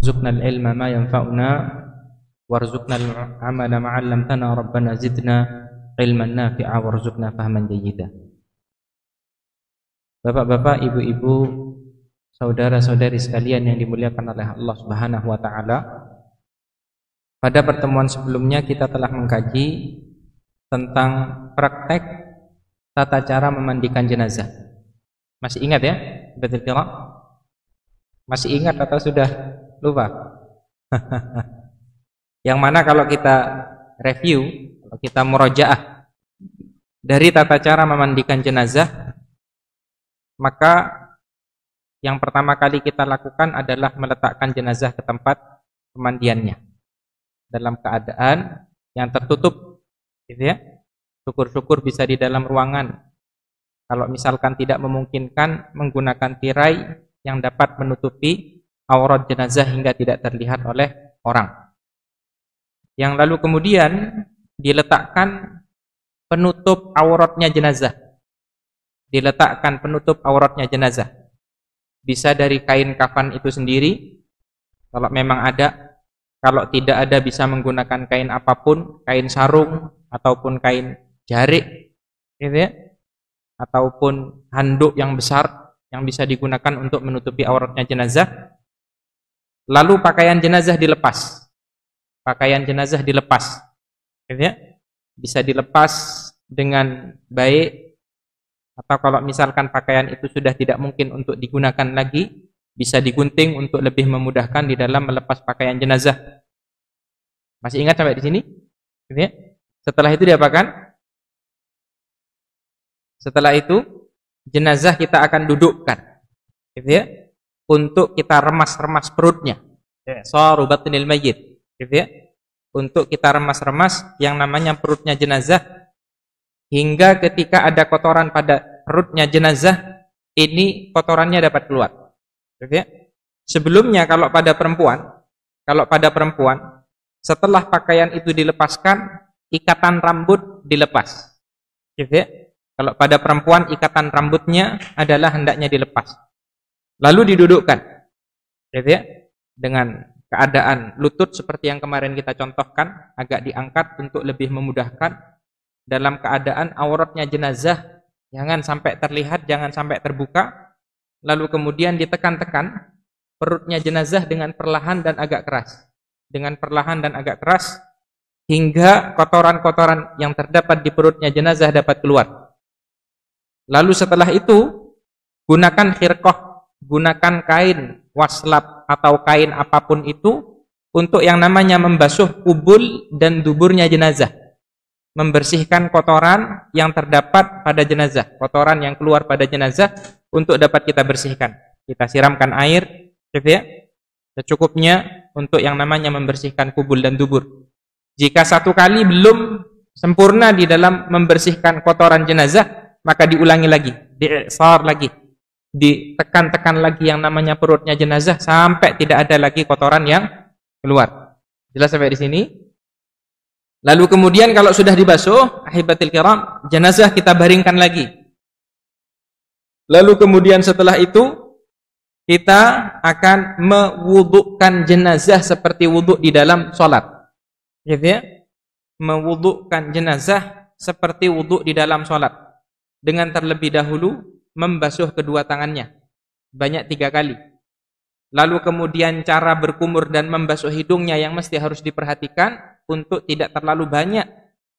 warzuqnal ilma ma yanfa'una warzuqnal amala ma 'allamtana rabbana zidna ilman nafi'a warzuqna fahman jayyida. Bapak-bapak, ibu-ibu, saudara-saudari sekalian yang dimuliakan oleh Allah Subhanahu wa taala. Pada pertemuan sebelumnya kita telah mengkaji tentang praktek tata cara memandikan jenazah. Masih ingat ya? Betul tidak? Masih ingat atau sudah lupa? Yang mana kalau kita review, kalau kita murojaah dari tata cara memandikan jenazah, maka yang pertama kali kita lakukan adalah meletakkan jenazah ke tempat pemandiannya dalam keadaan yang tertutup, gitu ya. Syukur-syukur bisa di dalam ruangan. Kalau misalkan tidak memungkinkan, menggunakan tirai yang dapat menutupi aurat jenazah hingga tidak terlihat oleh orang. Yang lalu kemudian diletakkan penutup auratnya jenazah. Diletakkan penutup auratnya jenazah. Bisa dari kain kafan itu sendiri, kalau memang ada. Kalau tidak ada bisa menggunakan kain apapun, kain sarung ataupun kain jarik, gitu ya, ataupun handuk yang besar yang bisa digunakan untuk menutupi auratnya jenazah. Lalu pakaian jenazah dilepas. Pakaian jenazah dilepas, gitu ya. Bisa dilepas dengan baik, atau kalau misalkan pakaian itu sudah tidak mungkin untuk digunakan lagi, bisa digunting untuk lebih memudahkan di dalam melepas pakaian jenazah. Masih ingat sampai di sini? Gitu ya? Setelah itu diapakan? Setelah itu jenazah kita akan dudukkan, gitu ya, untuk kita remas-remas perutnya. Sharu batnil mayyit, gitu ya. Untuk kita remas-remas yang namanya perutnya jenazah, hingga ketika ada kotoran pada perutnya jenazah, ini kotorannya dapat keluar. Okay. Sebelumnya kalau pada perempuan, setelah pakaian itu dilepaskan, ikatan rambut dilepas. Okay. Kalau pada perempuan ikatan rambutnya adalah hendaknya dilepas. Lalu didudukkan, okay, dengan keadaan lutut seperti yang kemarin kita contohkan, agak diangkat untuk lebih memudahkan. Dalam keadaan auratnya jenazah jangan sampai terlihat, jangan sampai terbuka. Lalu kemudian ditekan-tekan perutnya jenazah dengan perlahan dan agak keras. Dengan perlahan dan agak keras hingga kotoran-kotoran yang terdapat di perutnya jenazah dapat keluar. Lalu setelah itu gunakan khirqah, gunakan kain waslab atau kain apapun itu untuk yang namanya membasuh kubul dan duburnya jenazah. Membersihkan kotoran yang terdapat pada jenazah, kotoran yang keluar pada jenazah untuk dapat kita bersihkan. Kita siramkan air, gitu ya, secukupnya untuk yang namanya membersihkan kubul dan dubur. Jika satu kali belum sempurna di dalam membersihkan kotoran jenazah, maka diulangi lagi, di'sar lagi, ditekan-tekan lagi yang namanya perutnya jenazah sampai tidak ada lagi kotoran yang keluar. Jelas sampai di sini? Lalu kemudian kalau sudah dibasuh, ahibatil kiram, jenazah kita baringkan lagi. Lalu kemudian setelah itu kita akan mewudukkan jenazah seperti wuduk di dalam sholat, gitu ya? Mewudukkan jenazah seperti wuduk di dalam sholat, dengan terlebih dahulu membasuh kedua tangannya banyak 3 kali. Lalu kemudian cara berkumur dan membasuh hidungnya yang mesti harus diperhatikan untuk tidak terlalu banyak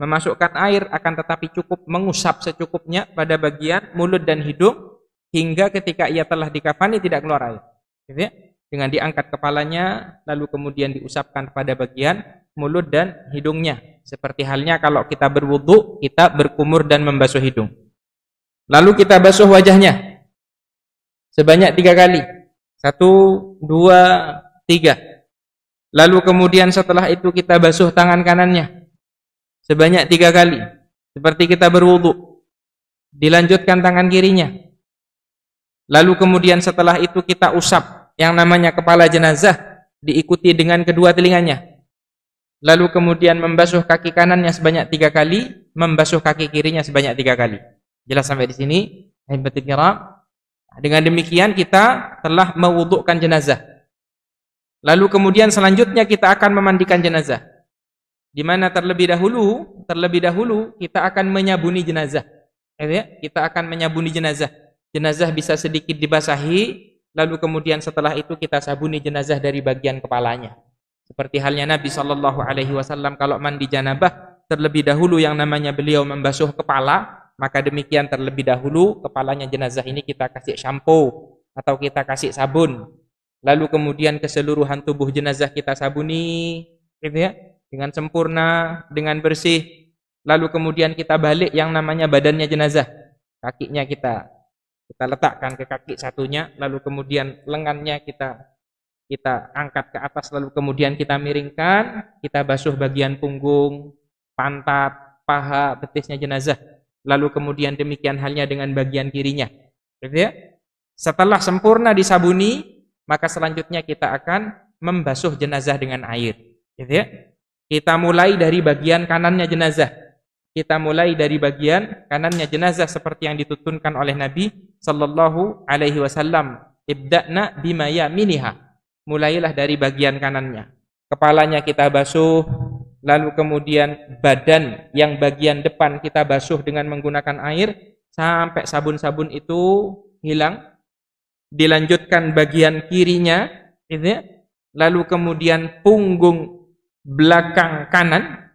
memasukkan air, akan tetapi cukup mengusap secukupnya pada bagian mulut dan hidung hingga ketika ia telah dikafani tidak keluar air, gitu ya? Dengan diangkat kepalanya lalu kemudian diusapkan pada bagian mulut dan hidungnya, seperti halnya kalau kita berwudu, kita berkumur dan membasuh hidung. Lalu kita basuh wajahnya sebanyak 3 kali. 1, 2, 3. Lalu kemudian setelah itu kita basuh tangan kanannya sebanyak 3 kali, seperti kita berwudu. Dilanjutkan tangan kirinya. Lalu kemudian setelah itu kita usap yang namanya kepala jenazah, diikuti dengan kedua telinganya. Lalu kemudian membasuh kaki kanannya sebanyak 3 kali, membasuh kaki kirinya sebanyak 3 kali. Jelas sampai di sini? Ahibatul kiram. Dengan demikian kita telah mewudukkan jenazah. Lalu kemudian selanjutnya kita akan memandikan jenazah. Di mana terlebih dahulu kita akan menyabuni jenazah. Ya, kita akan menyabuni jenazah. Jenazah bisa sedikit dibasahi, lalu kemudian setelah itu kita sabuni jenazah dari bagian kepalanya. Seperti halnya Nabi Shallallahu Alaihi Wasallam kalau mandi janabah, terlebih dahulu yang namanya beliau membasuh kepala, maka demikian terlebih dahulu kepalanya jenazah ini kita kasih shampoo atau kita kasih sabun. Lalu kemudian keseluruhan tubuh jenazah kita sabuni, gitu ya, dengan sempurna, dengan bersih. Lalu kemudian kita balik yang namanya badannya jenazah. Kakinya kita letakkan ke kaki satunya, lalu kemudian lengannya kita angkat ke atas, lalu kemudian kita miringkan, kita basuh bagian punggung, pantat, paha, betisnya jenazah. Lalu kemudian demikian halnya dengan bagian kirinya. Gitu ya. Setelah sempurna disabuni, maka selanjutnya kita akan membasuh jenazah dengan air. Gitu ya. Kita mulai dari bagian kanannya jenazah. Kita mulai dari bagian kanannya jenazah seperti yang dituntunkan oleh Nabi Sallallahu Alaihi Wasallam. Ibda'na bima yaminiha. Mulailah dari bagian kanannya. Kepalanya kita basuh, lalu kemudian badan yang bagian depan kita basuh dengan menggunakan air sampai sabun-sabun itu hilang. Dilanjutkan bagian kirinya, gitu ya. Lalu kemudian punggung belakang kanan,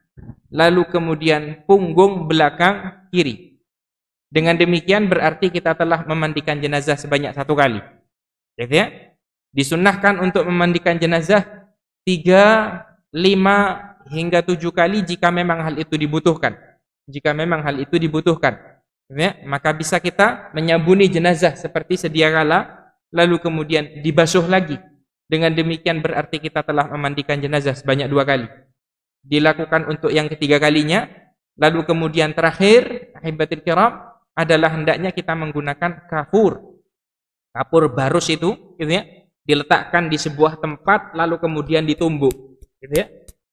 lalu kemudian punggung belakang kiri. Dengan demikian berarti kita telah memandikan jenazah sebanyak 1 kali. Gitu ya. Disunnahkan untuk memandikan jenazah 3, 5 hingga 7 kali jika memang hal itu dibutuhkan. Jika memang hal itu dibutuhkan, ya, maka bisa kita menyabuni jenazah seperti sedia kala, lalu kemudian dibasuh lagi. Dengan demikian berarti kita telah memandikan jenazah sebanyak 2 kali. Dilakukan untuk yang ketiga kalinya, lalu kemudian terakhir, ahibatul kiram, adalah hendaknya kita menggunakan kafur. Kapur barus itu, gitu ya, diletakkan di sebuah tempat, lalu kemudian ditumbuk, gitu ya.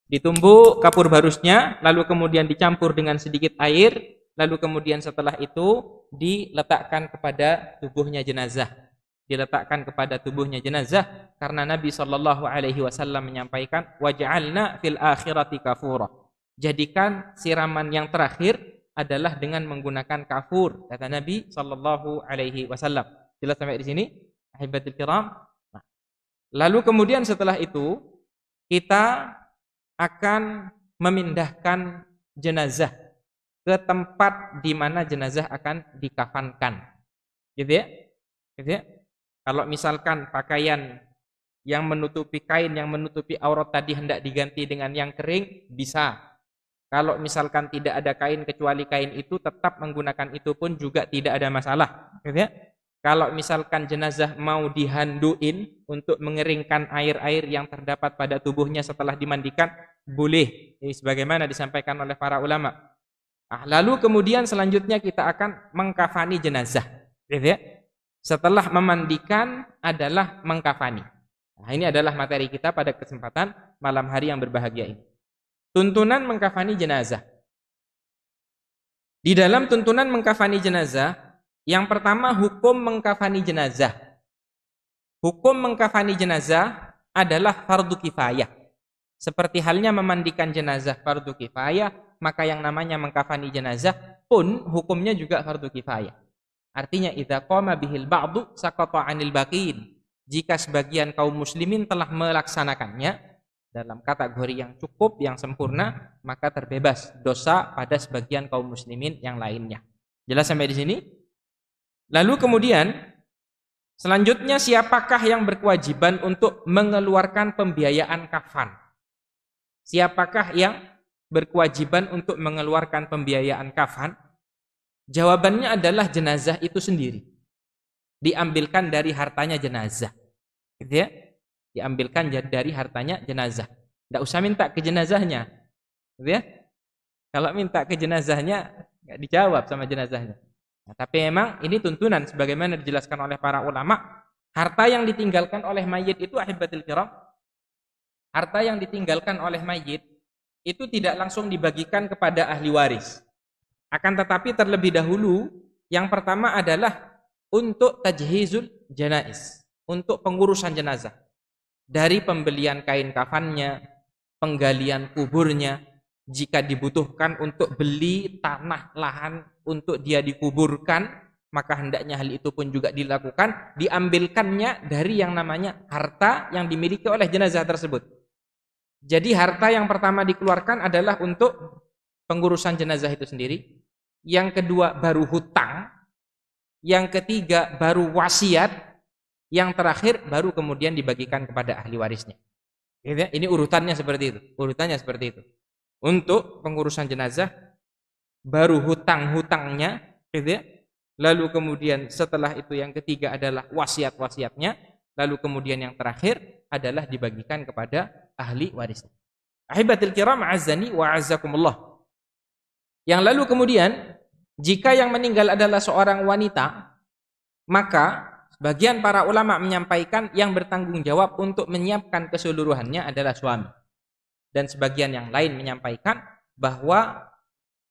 Ditumbuk kapur barusnya, lalu kemudian dicampur dengan sedikit air, lalu kemudian setelah itu diletakkan kepada tubuhnya jenazah. Diletakkan kepada tubuhnya jenazah karena Nabi Shallallahu Alaihi Wasallam menyampaikan waj'alna fil akhirati kafura. Jadikan siraman yang terakhir adalah dengan menggunakan kafur, kata Nabi Shallallahu Alaihi Wasallam. Jelas sampai di sini, ahibatul kiram. Nah, lalu kemudian setelah itu kita akan memindahkan jenazah ke tempat di mana jenazah akan dikafankan, gitu ya, gitu ya. Kalau misalkan pakaian yang menutupi kain yang menutupi aurat tadi hendak diganti dengan yang kering, bisa. Kalau misalkan tidak ada kain kecuali kain itu, tetap menggunakan itu pun juga tidak ada masalah, gitu ya. Kalau misalkan jenazah mau dihanduin untuk mengeringkan air-air yang terdapat pada tubuhnya setelah dimandikan, boleh. Ini sebagaimana disampaikan oleh para ulama. Lalu kemudian selanjutnya kita akan mengkafani jenazah, gitu ya. Setelah memandikan adalah mengkafani. Nah, ini adalah materi kita pada kesempatan malam hari yang berbahagia ini. Tuntunan mengkafani jenazah. Di dalam tuntunan mengkafani jenazah, yang pertama hukum mengkafani jenazah. Hukum mengkafani jenazah adalah fardu kifayah. Seperti halnya memandikan jenazah fardu kifayah, maka yang namanya mengkafani jenazah pun hukumnya juga fardu kifayah. Artinya idza qama bihil ba'du saqata 'anil baqin. Jika sebagian kaum muslimin telah melaksanakannya dalam kategori yang cukup, yang sempurna, maka terbebas dosa pada sebagian kaum muslimin yang lainnya. Jelas sampai di sini? Lalu kemudian selanjutnya siapakah yang berkewajiban untuk mengeluarkan pembiayaan kafan? Siapakah yang berkewajiban untuk mengeluarkan pembiayaan kafan? Jawabannya adalah jenazah itu sendiri. Diambilkan dari hartanya jenazah. Gitu ya? Diambilkan dari hartanya jenazah. Tidak usah minta ke jenazahnya. Gitu ya? Kalau minta ke jenazahnya nggak dijawab sama jenazahnya. Nah, tapi memang ini tuntunan sebagaimana dijelaskan oleh para ulama, harta yang ditinggalkan oleh mayit itu ahibatul kiram, harta yang ditinggalkan oleh mayit itu tidak langsung dibagikan kepada ahli waris. Akan tetapi terlebih dahulu yang pertama adalah untuk tajhizul janaiz, untuk pengurusan jenazah. dari pembelian kain kafannya, penggalian kuburnya, jika dibutuhkan untuk beli tanah lahan untuk dia dikuburkan, maka hendaknya hal itu pun juga dilakukan, diambilkannya dari yang namanya harta yang dimiliki oleh jenazah tersebut. Jadi harta yang pertama dikeluarkan adalah untuk pengurusan jenazah itu sendiri, yang kedua baru hutang, yang ketiga baru wasiat, yang terakhir baru kemudian dibagikan kepada ahli warisnya. Ini urutannya seperti itu. Urutannya seperti itu. Untuk pengurusan jenazah baru hutang-hutangnya, lalu kemudian setelah itu yang ketiga adalah wasiat-wasiatnya, lalu kemudian yang terakhir adalah dibagikan kepada ahli warisnya. Ahibatil kiram, azani wa azzakumullah. Yang lalu kemudian jika yang meninggal adalah seorang wanita, maka sebagian para ulama menyampaikan yang bertanggung jawab untuk menyiapkan keseluruhannya adalah suami. Dan sebagian yang lain menyampaikan bahwa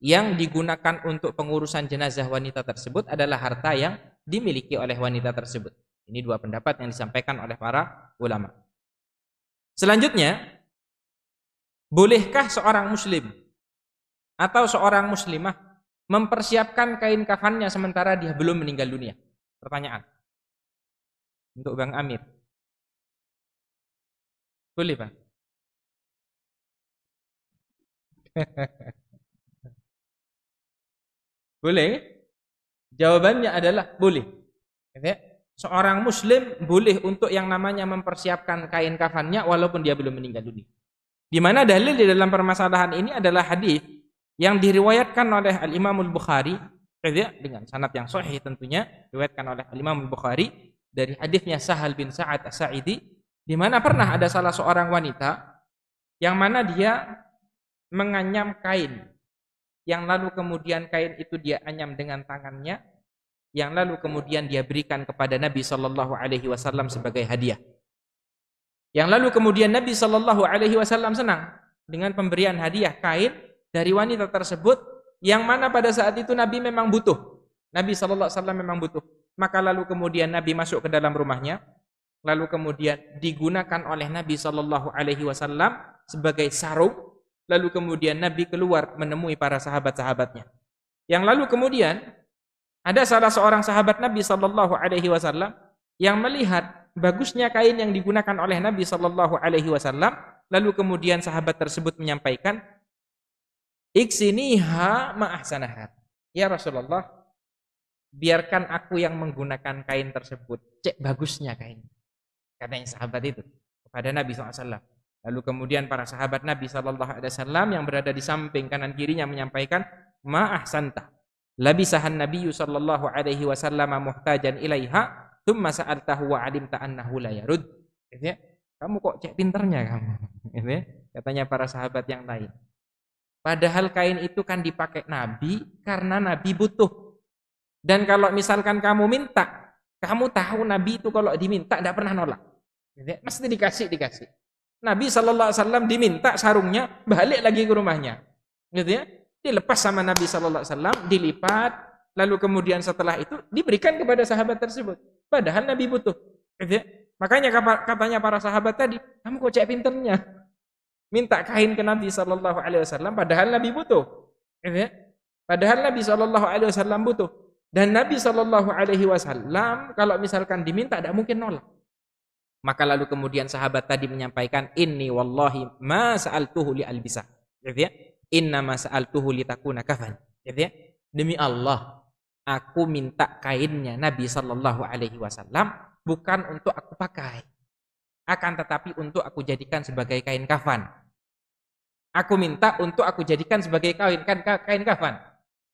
yang digunakan untuk pengurusan jenazah wanita tersebut adalah harta yang dimiliki oleh wanita tersebut. Ini dua pendapat yang disampaikan oleh para ulama. Selanjutnya, bolehkah seorang muslim atau seorang muslimah mempersiapkan kain kafannya sementara dia belum meninggal dunia? Pertanyaan. Untuk Bang Amir. Boleh, Bang? Boleh? Jawabannya adalah boleh. Seorang muslim boleh untuk yang namanya mempersiapkan kain kafannya walaupun dia belum meninggal dunia. Di mana dalil di dalam permasalahan ini adalah hadis yang diriwayatkan oleh Al-Imam Al-Bukhari dengan sanad yang sahih tentunya, diriwayatkan oleh Al-Imam Al-Bukhari dari hadisnya Sahal bin Sa'ad As-Sa'idi, di mana pernah ada salah seorang wanita yang mana dia menganyam kain, yang lalu kemudian kain itu dia anyam dengan tangannya, yang lalu kemudian dia berikan kepada Nabi sallallahu alaihi wasallam sebagai hadiah. Yang lalu kemudian Nabi sallallahu alaihi wasallam senang dengan pemberian hadiah kain dari wanita tersebut, yang mana pada saat itu Nabi memang butuh. Nabi sallallahu alaihi wasallam memang butuh. Maka lalu kemudian Nabi masuk ke dalam rumahnya, lalu kemudian digunakan oleh Nabi sallallahu alaihi wasallam sebagai sarung. Lalu kemudian Nabi keluar menemui para sahabat-sahabatnya. Yang lalu kemudian ada salah seorang sahabat Nabi sallallahu alaihi wasallam yang melihat bagusnya kain yang digunakan oleh Nabi sallallahu alaihi wasallam, lalu kemudian sahabat tersebut menyampaikan, "Iksiniha ma ahsanaha." Ya Rasulullah, biarkan aku yang menggunakan kain tersebut. Cek bagusnya kain. Karena yang sahabat itu kepada Nabi sallallahu alaihi wasallam. Lalu kemudian para sahabat Nabi sallallahu alaihi wasallam yang berada di samping kanan kirinya menyampaikan, "Ma ahsanta. Labisahan Nabiyyu sallallahu alaihi wasallam muhtajan ilaiha, tsumma sa'altahu wa 'alimta annahu la yarud." Kamu kok cek pinternya kamu. Katanya para sahabat yang lain. Padahal kain itu kan dipakai Nabi karena Nabi butuh. Dan kalau misalkan kamu minta, kamu tahu Nabi itu kalau diminta tidak pernah nolak. Mesti dikasih. Nabi sallallahu alaihi wasallam diminta sarungnya, balik lagi ke rumahnya. Gitu ya? Dilepas sama Nabi sallallahu alaihi wasallam, dilipat, lalu kemudian setelah itu diberikan kepada sahabat tersebut. Padahal Nabi butuh. Gitu ya? Makanya katanya para sahabat tadi, kamu kok cek pinternya. Minta kain ke Nabi sallallahu alaihi wasallam padahal Nabi butuh. Gitu ya? Padahal Nabi sallallahu alaihi wasallam butuh. Dan Nabi sallallahu alaihi wasallam kalau misalkan diminta tidak mungkin nolak. Maka lalu kemudian sahabat tadi menyampaikan, "Inni wallahi ma sa'altuhu li albisa." Gitu ya? "Inna ma sa'altuhu li takuna kafan." Gitu ya? Demi Allah, aku minta kainnya Nabi sallallahu alaihi wasallam bukan untuk aku pakai, akan tetapi untuk aku jadikan sebagai kain kafan. Aku minta untuk aku jadikan sebagai kain kafan.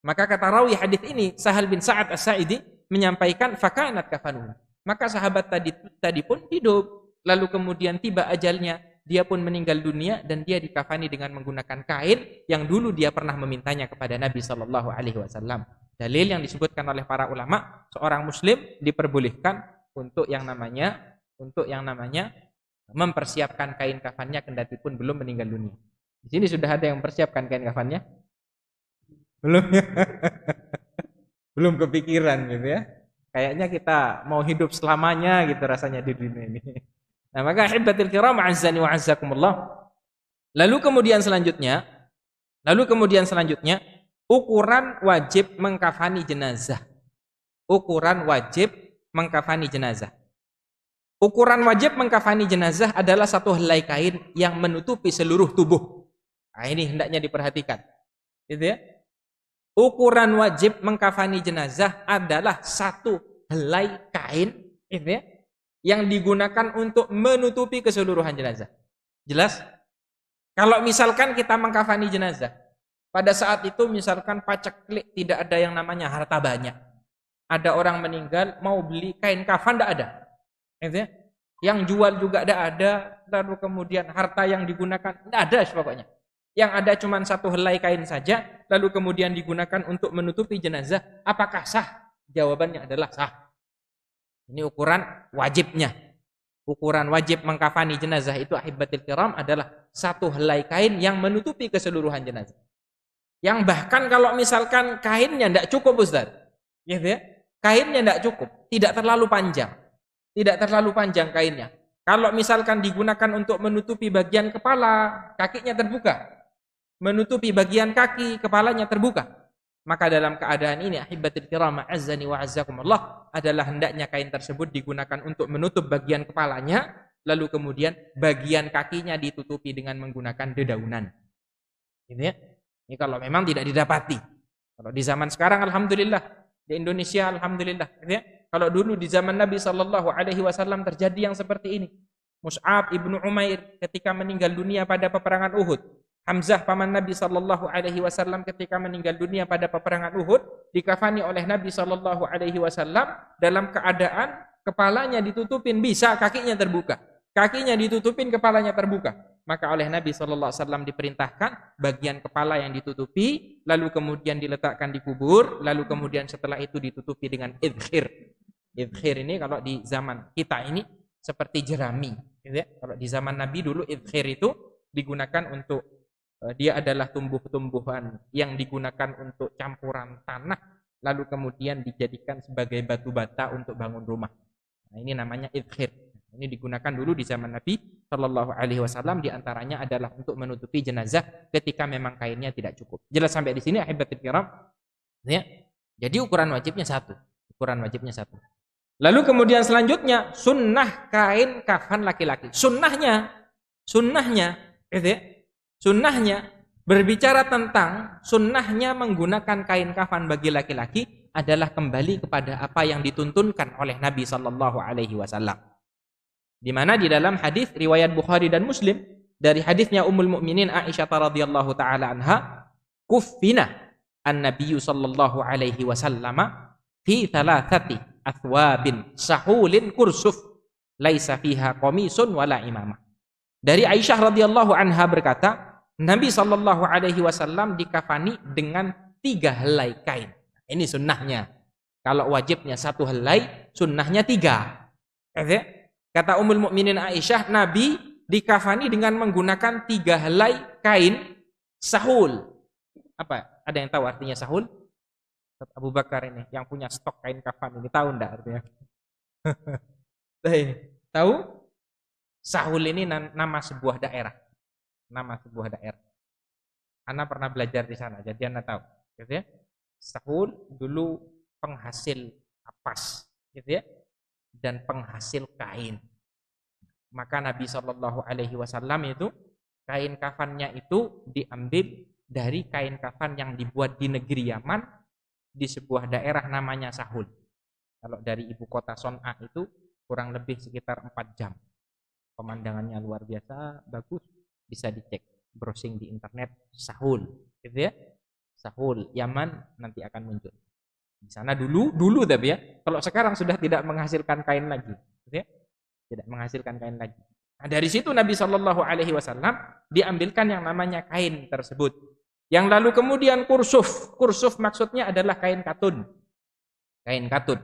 Maka kata rawi hadis ini, Sahal bin Sa'ad As-Sa'idi menyampaikan, "Fakanat kafanuhu." Maka sahabat tadi pun hidup. Lalu kemudian tiba ajalnya, dia pun meninggal dunia dan dia dikafani dengan menggunakan kain yang dulu dia pernah memintanya kepada Nabi sallallahu alaihi wasallam. Dalil yang disebutkan oleh para ulama, seorang muslim diperbolehkan untuk yang namanya mempersiapkan kain kafannya kendati pun belum meninggal dunia. Di sini sudah ada yang mempersiapkan kain kafannya? Belum. Belum kepikiran gitu ya. Kayaknya kita mau hidup selamanya gitu rasanya di dunia ini. Nah, maka ahibatil kiram azzani wa azzakumullah. Lalu kemudian selanjutnya ukuran wajib mengkafani jenazah. Ukuran wajib mengkafani jenazah. Ukuran wajib mengkafani jenazah adalah satu helai kain yang menutupi seluruh tubuh. Nah, ini hendaknya diperhatikan. Gitu ya. Ukuran wajib mengkafani jenazah adalah satu helai kain, gitu ya, yang digunakan untuk menutupi keseluruhan jenazah. Jelas? Kalau misalkan kita mengkafani jenazah, pada saat itu misalkan paceklik, tidak ada yang namanya harta banyak. Ada orang meninggal mau beli kain kafan, tidak ada. Gitu ya? Yang jual juga tidak ada. Lalu kemudian harta yang digunakan tidak ada pokoknya. Yang ada cuma satu helai kain saja, lalu kemudian digunakan untuk menutupi jenazah. Apakah sah? Jawabannya adalah sah. Ini ukuran wajibnya. Ukuran wajib mengkafani jenazah itu ahibatil kiram adalah satu helai kain yang menutupi keseluruhan jenazah. Yang bahkan kalau misalkan kainnya tidak cukup, Ustaz, gitu ya, kainnya tidak cukup, tidak terlalu panjang kainnya. Kalau misalkan digunakan untuk menutupi bagian kepala, kakinya terbuka, menutupi bagian kaki, kepalanya terbuka, maka dalam keadaan ini ahibatil kiram azzani wa azzakumullah adalah hendaknya kain tersebut digunakan untuk menutup bagian kepalanya, lalu kemudian bagian kakinya ditutupi dengan menggunakan dedaunan. Gitu ya. Ini kalau memang tidak didapati. Kalau di zaman sekarang alhamdulillah, di Indonesia alhamdulillah, gitu ya. Kalau dulu di zaman Nabi SAW terjadi yang seperti ini. Mus'ab ibnu Umair ketika meninggal dunia pada peperangan Uhud. Hamzah paman Nabi SAW ketika meninggal dunia pada peperangan Uhud, dikafani oleh Nabi SAW dalam keadaan kepalanya ditutupin, bisa kakinya terbuka. Kakinya ditutupin, kepalanya terbuka. Maka oleh Nabi SAW diperintahkan bagian kepala yang ditutupi, lalu kemudian diletakkan di kubur, lalu kemudian setelah itu ditutupi dengan idkhir. Idkhir ini kalau di zaman kita ini seperti jerami. Gitu ya. Kalau di zaman Nabi dulu idkhir itu digunakan untuk, dia adalah tumbuh-tumbuhan yang digunakan untuk campuran tanah, lalu kemudian dijadikan sebagai batu bata untuk bangun rumah. Nah, ini namanya idkhir. Ini digunakan dulu di zaman Nabi Shallallahu Alaihi Wasallam, diantaranya adalah untuk menutupi jenazah ketika memang kainnya tidak cukup. Jelas sampai di sini, ahibatul kiram. Ya. Jadi ukuran wajibnya satu. Lalu kemudian selanjutnya sunnah kain kafan laki-laki. Sunnahnya, berbicara tentang sunnahnya menggunakan kain kafan bagi laki-laki adalah kembali kepada apa yang dituntunkan oleh Nabi Shallallahu Alaihi Wasallam. Di mana di dalam hadis riwayat Bukhari dan Muslim dari hadisnya Ummul Mukminin Aisyah radhiyallahu taala anha, kuffina an-nabiyyu sallallahu alaihi wasallam fi thalathati athwabin sahulin kursuf laisa fiha qamisun wala imamah. Dari Aisyah radhiyallahu anha berkata, Nabi sallallahu alaihi wasallam dikafani dengan 3 helai kain. Ini sunnahnya. Kalau wajibnya 1 helai, sunnahnya 3. Kata Ummul Mukminin Aisyah, Nabi dikafani dengan menggunakan 3 helai kain sahul. Apa? Ada yang tahu artinya sahul? Abu Bakar ini yang punya stok kain kafan ini tahu enggak artinya? Tahu? Sahul ini nama sebuah daerah. Ana pernah belajar di sana, jadi Ana tahu. Gitu ya? Sahul dulu penghasil kapas, gitu ya, dan penghasil kain. Maka Nabi Shallallahu Alaihi Wasallam itu kain kafannya itu diambil dari kain kafan yang dibuat di negeri Yaman di sebuah daerah namanya Sahul. Kalau dari ibu kota Son'a itu kurang lebih sekitar 4 jam. Pemandangannya luar biasa, bagus, bisa dicek browsing di internet Sahul, gitu ya. Sahul Yaman nanti akan muncul. Di sana dulu tapi ya. Kalau sekarang sudah tidak menghasilkan kain lagi, gitu ya. Tidak menghasilkan kain lagi. Nah, dari situ Nabi Shallallahu Alaihi Wasallam diambilkan yang namanya kain tersebut. Yang lalu kemudian kursuf. Kursuf maksudnya adalah kain katun. Kain katun.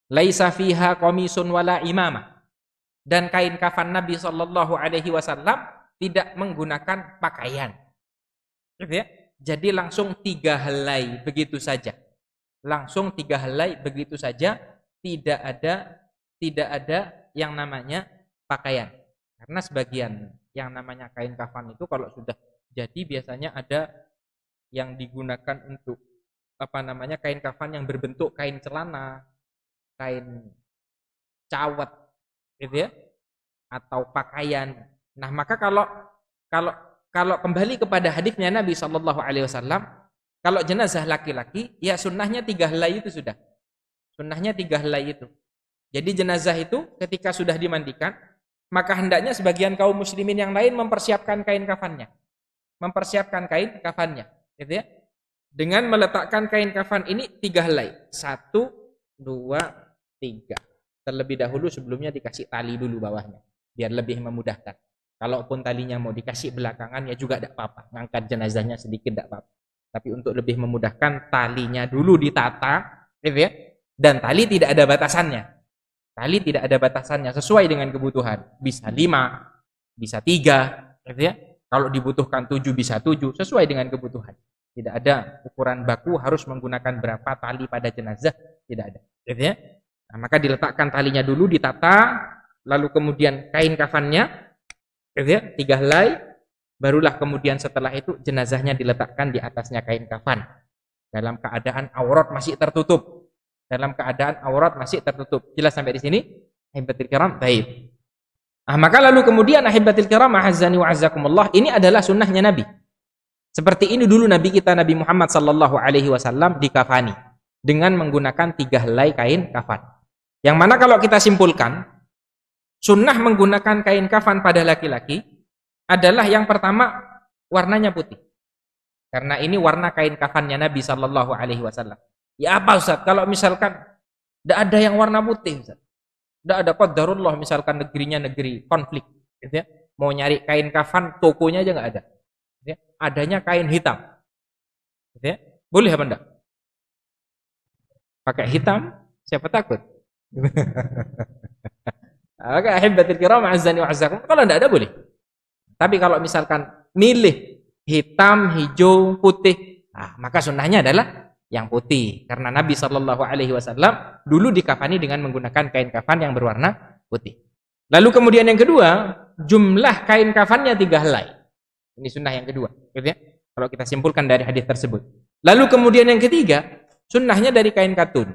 Laisa fiha qamisun wala imamah. Dan kain kafan Nabi Shallallahu Alaihi Wasallam tidak menggunakan pakaian. Gitu ya. Jadi langsung 3 helai begitu saja. Langsung 3 helai begitu saja, tidak ada yang namanya pakaian. Karena sebagian yang namanya kain kafan itu kalau sudah jadi biasanya ada yang digunakan untuk kain kafan yang berbentuk kain celana, kain cawat gitu ya, atau pakaian. Nah, maka kalau kembali kepada hadisnya Nabi Shallallahu alaihi wasallam, kalau jenazah laki-laki ya sunnahnya 3 helai itu sudah. Sunnahnya 3 helai itu. Jadi jenazah itu ketika sudah dimandikan, maka hendaknya sebagian kaum muslimin yang lain mempersiapkan kain kafannya. Mempersiapkan kain kafannya, gitu ya. Dengan meletakkan kain kafan ini 3 helai. 1, 2, 3. Terlebih dahulu sebelumnya dikasih tali dulu bawahnya, biar lebih memudahkan. Kalaupun talinya mau dikasih belakangan ya juga tidak apa-apa. Ngangkat jenazahnya sedikit tidak apa-apa. Tapi untuk lebih memudahkan talinya dulu ditata, gitu ya. Dan tali tidak ada batasannya. Tali tidak ada batasannya sesuai dengan kebutuhan. Bisa 5, bisa 3, gitu ya. Kalau dibutuhkan 7 bisa 7 sesuai dengan kebutuhan. Tidak ada ukuran baku harus menggunakan berapa tali pada jenazah, tidak ada. Gitu ya. Nah, maka diletakkan talinya dulu ditata, lalu kemudian kain kafannya, gitu ya, 3 helai, barulah kemudian setelah itu jenazahnya diletakkan di atasnya kain kafan. Dalam keadaan aurat masih tertutup. Dalam keadaan aurat masih tertutup. Jelas sampai di sini? Ahibatil kiram, baik. Nah, maka lalu kemudian ahibatil kiram, ahazzani wa azzakumullah, ini adalah sunnahnya Nabi. Seperti ini dulu Nabi kita Nabi Muhammad sallallahu alaihi wasallam dikafani dengan menggunakan 3 helai kain kafan. Yang mana kalau kita simpulkan, sunnah menggunakan kain kafan pada laki-laki adalah yang pertama warnanya putih. Karena ini warna kain kafannya Nabi sallallahu alaihi wasallam. Ya apa Ustaz? Kalau misalkan tidak ada yang warna putih, Ustaz. Tidak ada, qadarullah, misalkan negerinya negeri konflik, gitu ya. Mau nyari kain kafan, tokonya aja nggak ada. Gitu ya. Adanya kain hitam. Gitu ya. Boleh apa enggak? Pakai hitam, siapa takut? Oke, ahibatil kiram, azzani wa azzakum. Kalau enggak ada boleh. Tapi kalau misalkan milih hitam, hijau, putih, maka sunnahnya adalah yang putih. Karena Nabi Shallallahu alaihi wasallam dulu dikafani dengan menggunakan kain kafan yang berwarna putih. Lalu kemudian yang kedua, jumlah kain kafannya 3 helai. Ini sunnah yang kedua, gitu ya. Kalau kita simpulkan dari hadis tersebut. Lalu kemudian yang ketiga, sunnahnya dari kain katun.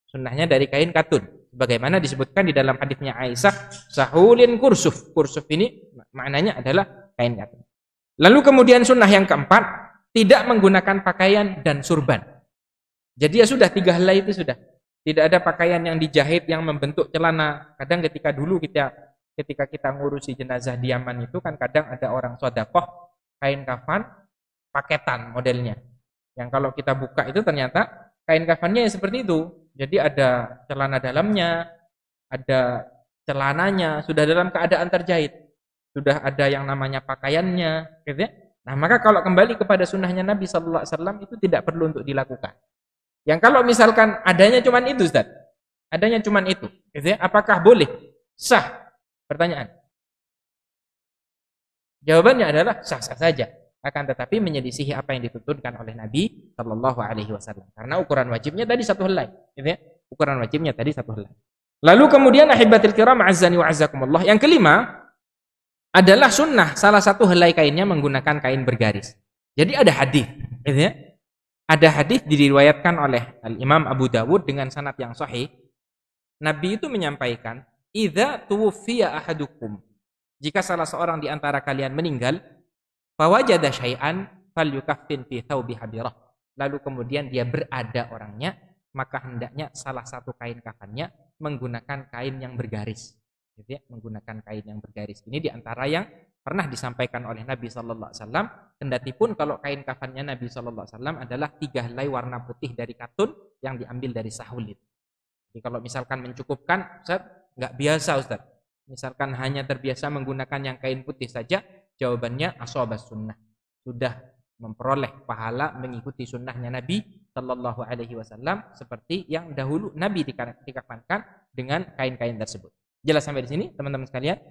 Sunnahnya dari kain katun. Bagaimana disebutkan di dalam hadisnya Aisyah, sahulin kursuf. Kursuf ini maknanya adalah kain katun. Lalu kemudian sunnah yang keempat, tidak menggunakan pakaian dan surban. Jadi ya sudah 3 helai itu sudah. Tidak ada pakaian yang dijahit yang membentuk celana. Kadang ketika kita ngurusi jenazah di Yaman itu kan kadang ada orang sedekah kain kafan paketan modelnya. Yang kalau kita buka itu ternyata kain kafannya seperti itu. Jadi ada celana dalamnya, ada celananya, sudah dalam keadaan terjahit. Sudah ada yang namanya pakaiannya, gitu ya. Nah, maka kalau kembali kepada sunnahnya Nabi sallallahu alaihi wasallam itu tidak perlu untuk dilakukan. Yang kalau misalkan adanya cuman itu, Ustaz. Adanya cuman itu, gitu ya. Apakah boleh? Sah. Pertanyaan. Jawabannya adalah sah-sah saja. Akan tetapi menyelisihi apa yang dituntunkan oleh Nabi sallallahu alaihi wasallam. Karena ukuran wajibnya tadi 1 helai, gitu ya. Ukuran wajibnya tadi 1 helai. Lalu kemudian ahibatil kiram, azzani wa azzakumullah. Yang kelima adalah sunnah salah satu helai kainnya menggunakan kain bergaris. Jadi ada hadis, gitu ya. Ada hadis diriwayatkan oleh Imam Abu Dawud dengan sanad yang sahih. Nabi itu menyampaikan, "Idza tuwfiya ahadukum." Jika salah seorang di antara kalian meninggal, fawajada syai'an falyukaffin fi thawbi habirah. Lalu kemudian dia berada orangnya, maka hendaknya salah satu kain kafannya menggunakan kain yang bergaris. Gitu ya, menggunakan kain yang bergaris. Ini di antara yang pernah disampaikan oleh Nabi sallallahu alaihi wasallam. Kendati pun kalau kain kafannya Nabi sallallahu alaihi wasallam adalah 3 helai warna putih dari katun yang diambil dari sahulid. Jadi kalau misalkan mencukupkan, Ustaz, enggak biasa, Ustaz. Misalkan hanya terbiasa menggunakan yang kain putih saja, jawabannya ashabas sunnah. Sudah memperoleh pahala mengikuti sunnahnya Nabi sallallahu alaihi wasallam seperti yang dahulu Nabi dikafankan dengan kain-kain tersebut. Jelas sampai di sini, teman-teman sekalian?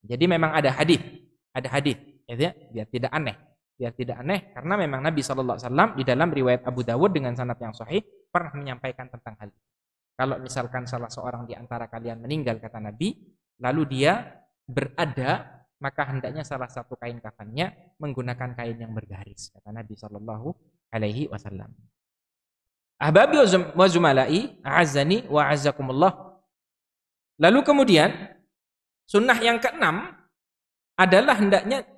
Jadi memang ada hadis, gitu ya, biar tidak aneh, karena memang Nabi sallallahu alaihi wasallam di dalam riwayat Abu Dawud dengan sanad yang sahih pernah menyampaikan tentang hal ini. Kalau misalkan salah seorang di antara kalian meninggal, kata Nabi, lalu dia berada, maka hendaknya salah satu kain kafannya menggunakan kain yang bergaris, kata Nabi sallallahu alaihi wasallam. Ahbabi wa zumalai, a'azzani wa a'azzakumullah. Lalu kemudian sunnah yang keenam adalah hendaknya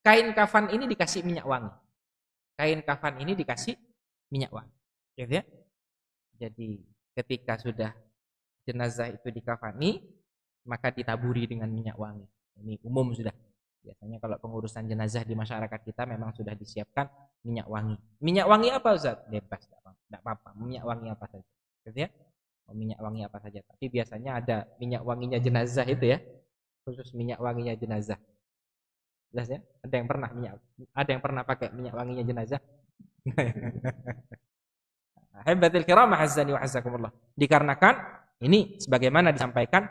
kain kafan ini dikasih minyak wangi. Kain kafan ini dikasih minyak wangi. Gitu ya? Jadi ketika sudah jenazah itu dikafani, maka ditaburi dengan minyak wangi. Ini umum sudah. Biasanya kalau pengurusan jenazah di masyarakat kita memang sudah disiapkan minyak wangi. Minyak wangi apa, Ustaz? Bebas, tidak apa-apa. Minyak wangi apa saja. Gitu ya? Minyak wangi apa saja. Tapi biasanya ada minyak wanginya jenazah itu ya. Khusus minyak wanginya jenazah. Jelas ya? Ada yang pernah pakai minyak wanginya jenazah? Hebatil kiram, azzani wa azzakumullah. Dikarenakan ini sebagaimana disampaikan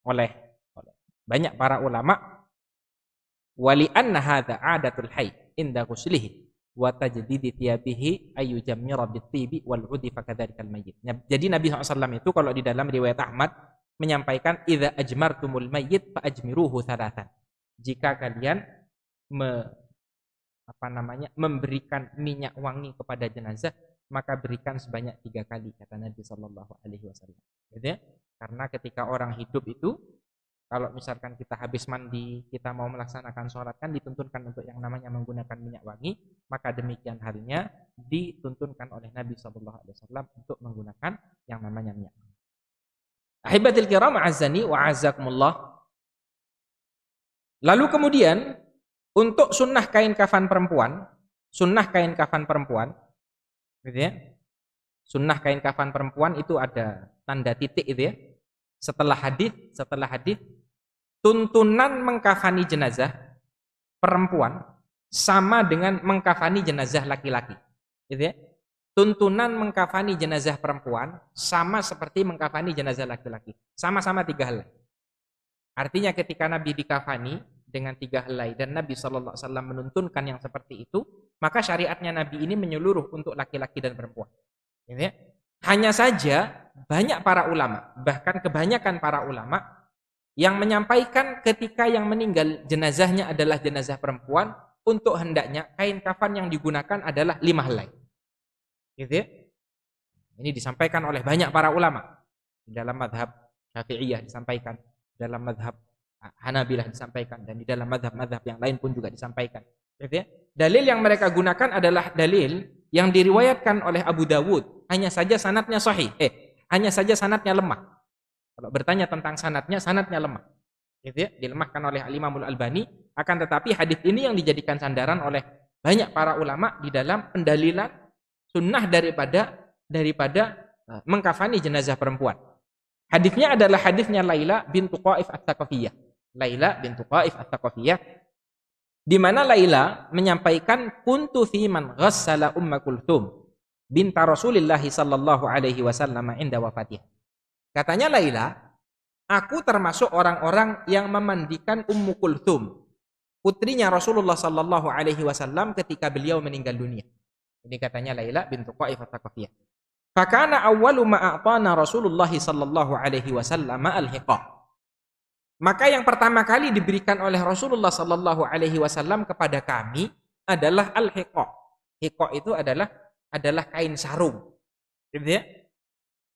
oleh banyak para ulama, wali anna hadza adatul hayy inda ghuslihi wa tajdidi thiyabihi ayu jammira bit-tibi wal udi fakadzalika al-mayyit. Jadi Nabi SAW itu kalau di dalam riwayat Ahmad menyampaikan idza ajmartumul mayyit fa ajmiruhu thalathan. Jika kalian memberikan minyak wangi kepada jenazah, maka berikan sebanyak 3 kali, kata Nabi sallallahu alaihi wasallam. Gitu ya? Karena ketika orang hidup itu, kalau misalkan kita habis mandi, kita mau melaksanakan sholat, kan dituntunkan untuk yang namanya menggunakan minyak wangi, maka demikian halnya dituntunkan oleh Nabi sallallahu alaihi wasallam untuk menggunakan yang namanya minyak wangi. Ahibatil kiram, azzani wa azzakumullah. Lalu kemudian untuk sunnah kain kafan perempuan, gitu ya. Sunnah kain kafan perempuan itu ada tanda titik itu ya. Setelah hadis tuntunan mengkafani jenazah perempuan sama dengan mengkafani jenazah laki-laki. Gitu ya. Tuntunan mengkafani jenazah perempuan sama seperti mengkafani jenazah laki-laki. Sama-sama 3 helai. Artinya ketika Nabi dikafani dengan 3 helai dan Nabi sallallahu alaihi wasallam menuntunkan yang seperti itu, maka syariatnya Nabi ini menyeluruh untuk laki-laki dan perempuan. Gitu ya. Hanya saja banyak para ulama, bahkan kebanyakan para ulama yang menyampaikan ketika yang meninggal jenazahnya adalah jenazah perempuan, untuk hendaknya kain kafan yang digunakan adalah 5 helai. Gitu ya. Ini disampaikan oleh banyak para ulama. Di dalam mazhab Syafi'iyah disampaikan, dalam mazhab Hanabilah disampaikan, dan di dalam mazhab-mazhab yang lain pun juga disampaikan. Gitu ya. Dalil yang mereka gunakan adalah dalil yang diriwayatkan oleh Abu Dawud. Hanya saja sanadnya sahih. Hanya saja sanadnya lemah. Kalau bertanya tentang sanadnya lemah. Gitu ya. Dilemahkan oleh Al-Imamul Albani. Akan tetapi hadis ini yang dijadikan sandaran oleh banyak para ulama di dalam pendalilan sunnah daripada mengkafani jenazah perempuan. Hadisnya adalah hadisnya Laila bintu Qaif At-Thaqafiyah. Laila bintu Qaif At-Thaqafiyah, di mana Laila menyampaikan kuntu fi man ghassala Umma Kulthum binta Rasulillah sallallahu alaihi wasallam inda wafatih. Katanya Laila, aku termasuk orang-orang yang memandikan Ummu Kulthum, putrinya Rasulullah sallallahu alaihi wasallam ketika beliau meninggal dunia. Ini katanya Laila bintu Qaif At-Thaqafiyah. Fakana awwalu ma a'tana Rasulullah sallallahu alaihi wasallam al-hiqa. Maka yang pertama kali diberikan oleh Rasulullah sallallahu alaihi wasallam kepada kami adalah al-hiqa. Hiqa itu adalah kain sarung. Gitu ya?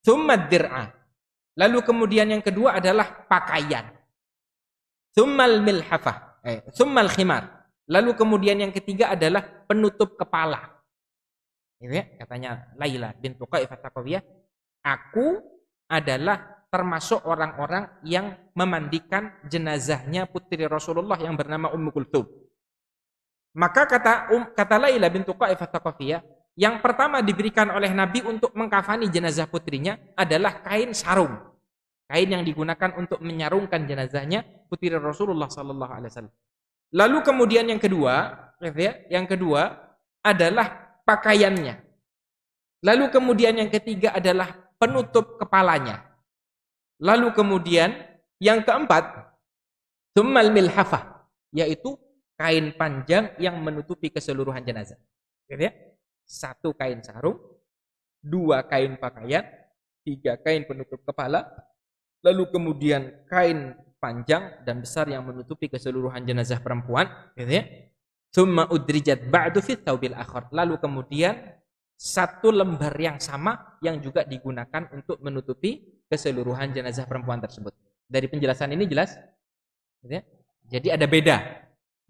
Tsumma dir'a. Lalu kemudian yang kedua adalah pakaian. Tsummal milhafah. Tsummal khimar. Lalu kemudian yang ketiga adalah penutup kepala. Gitu ya? Katanya Laila bintu Qaif At-Thaqafiyah, aku adalah termasuk orang-orang yang memandikan jenazahnya putri Rasulullah yang bernama Ummu Kulthum. Maka kata Laila bintu Qaif At-Thaqafiyah, yang pertama diberikan oleh Nabi untuk mengkafani jenazah putrinya adalah kain sarung. Kain yang digunakan untuk menyarungkan jenazahnya putri Rasulullah sallallahu alaihi wasallam. Lalu kemudian yang kedua, gitu ya, yang kedua adalah pakaiannya. Lalu kemudian yang ketiga adalah penutup kepalanya. Lalu kemudian yang keempat, tsummal milhafah, yaitu kain panjang yang menutupi keseluruhan jenazah. Gitu ya? 1 kain sarung, 2 kain pakaian, 3 kain penutup kepala, lalu kemudian kain panjang dan besar yang menutupi keseluruhan jenazah perempuan, gitu ya. Tsumma udrijat ba'du fi tsaubil akhar. Lalu kemudian satu lembar yang sama yang juga digunakan untuk menutupi keseluruhan jenazah perempuan tersebut. Dari penjelasan ini jelas, gitu ya. Jadi ada beda.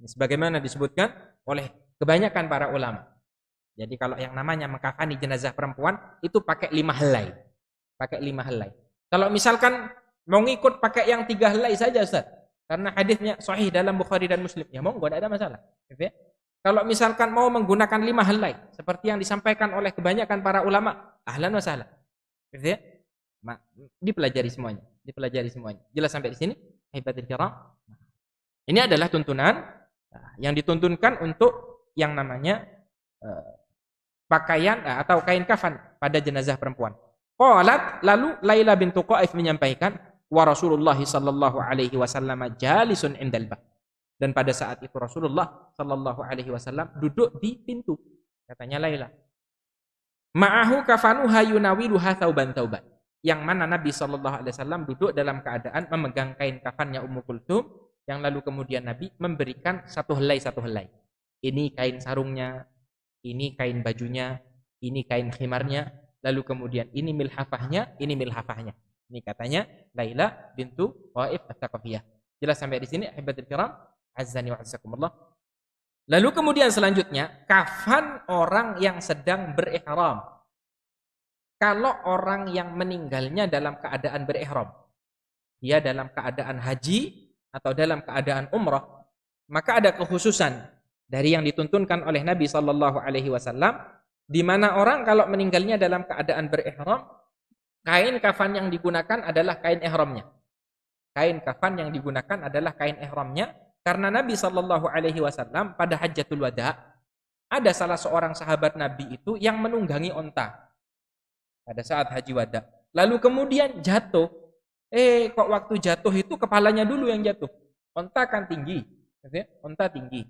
Sebagaimana disebutkan oleh kebanyakan para ulama. Jadi kalau yang namanya mengkafani jenazah perempuan itu pakai 5 helai. Pakai 5 helai. Kalau misalkan mau ngikut pakai yang 3 helai saja Ustaz, karena hadisnya sahih dalam Bukhari dan Muslim, ya monggo, tidak ada masalah. Gitu ya. Kalau misalkan mau menggunakan 5 helai seperti yang disampaikan oleh kebanyakan para ulama, ahlan wa sahlan. Gitu ya. Dipelajari semuanya, Jelas sampai di sini? Hibatul kiram. Ini adalah tuntunan yang dituntunkan untuk yang namanya pakaian atau kain kafan pada jenazah perempuan. Qalat, lalu Laila bintu Qaif menyampaikan, wa Rasulullah sallallahu alaihi wasallam jalisun indal bab. Dan pada saat itu Rasulullah sallallahu alaihi wasallam duduk di pintu. Katanya Laila, ma'ahu kafanuha yunawiluha thauban thauban. Yang mana Nabi sallallahu alaihi wasallam duduk dalam keadaan memegang kain kafannya Ummu Kulthum, yang lalu kemudian Nabi memberikan satu helai. Ini kain sarungnya, ini kain bajunya, ini kain khimarnya, lalu kemudian ini milhafahnya. Ini katanya Laila bintu Qaif At-Thaqafiyah. Jelas sampai di sini, ahibatul kiram, azzani wa azzakumullah. Lalu kemudian selanjutnya, kafan orang yang sedang berihram. Kalau orang yang meninggalnya dalam keadaan berihram, dia dalam keadaan haji atau dalam keadaan umrah, maka ada kekhususan dari yang dituntunkan oleh Nabi sallallahu alaihi wasallam, di mana orang kalau meninggalnya dalam keadaan berihram, kain kafan yang digunakan adalah kain ihramnya. Kain kafan yang digunakan adalah kain ihramnya, karena Nabi sallallahu alaihi wasallam pada Hajjatul Wada ada salah seorang sahabat Nabi itu yang menunggangi onta pada saat haji wada. Lalu kemudian jatuh. Kok waktu jatuh itu kepalanya dulu yang jatuh. Onta kan tinggi, onta tinggi.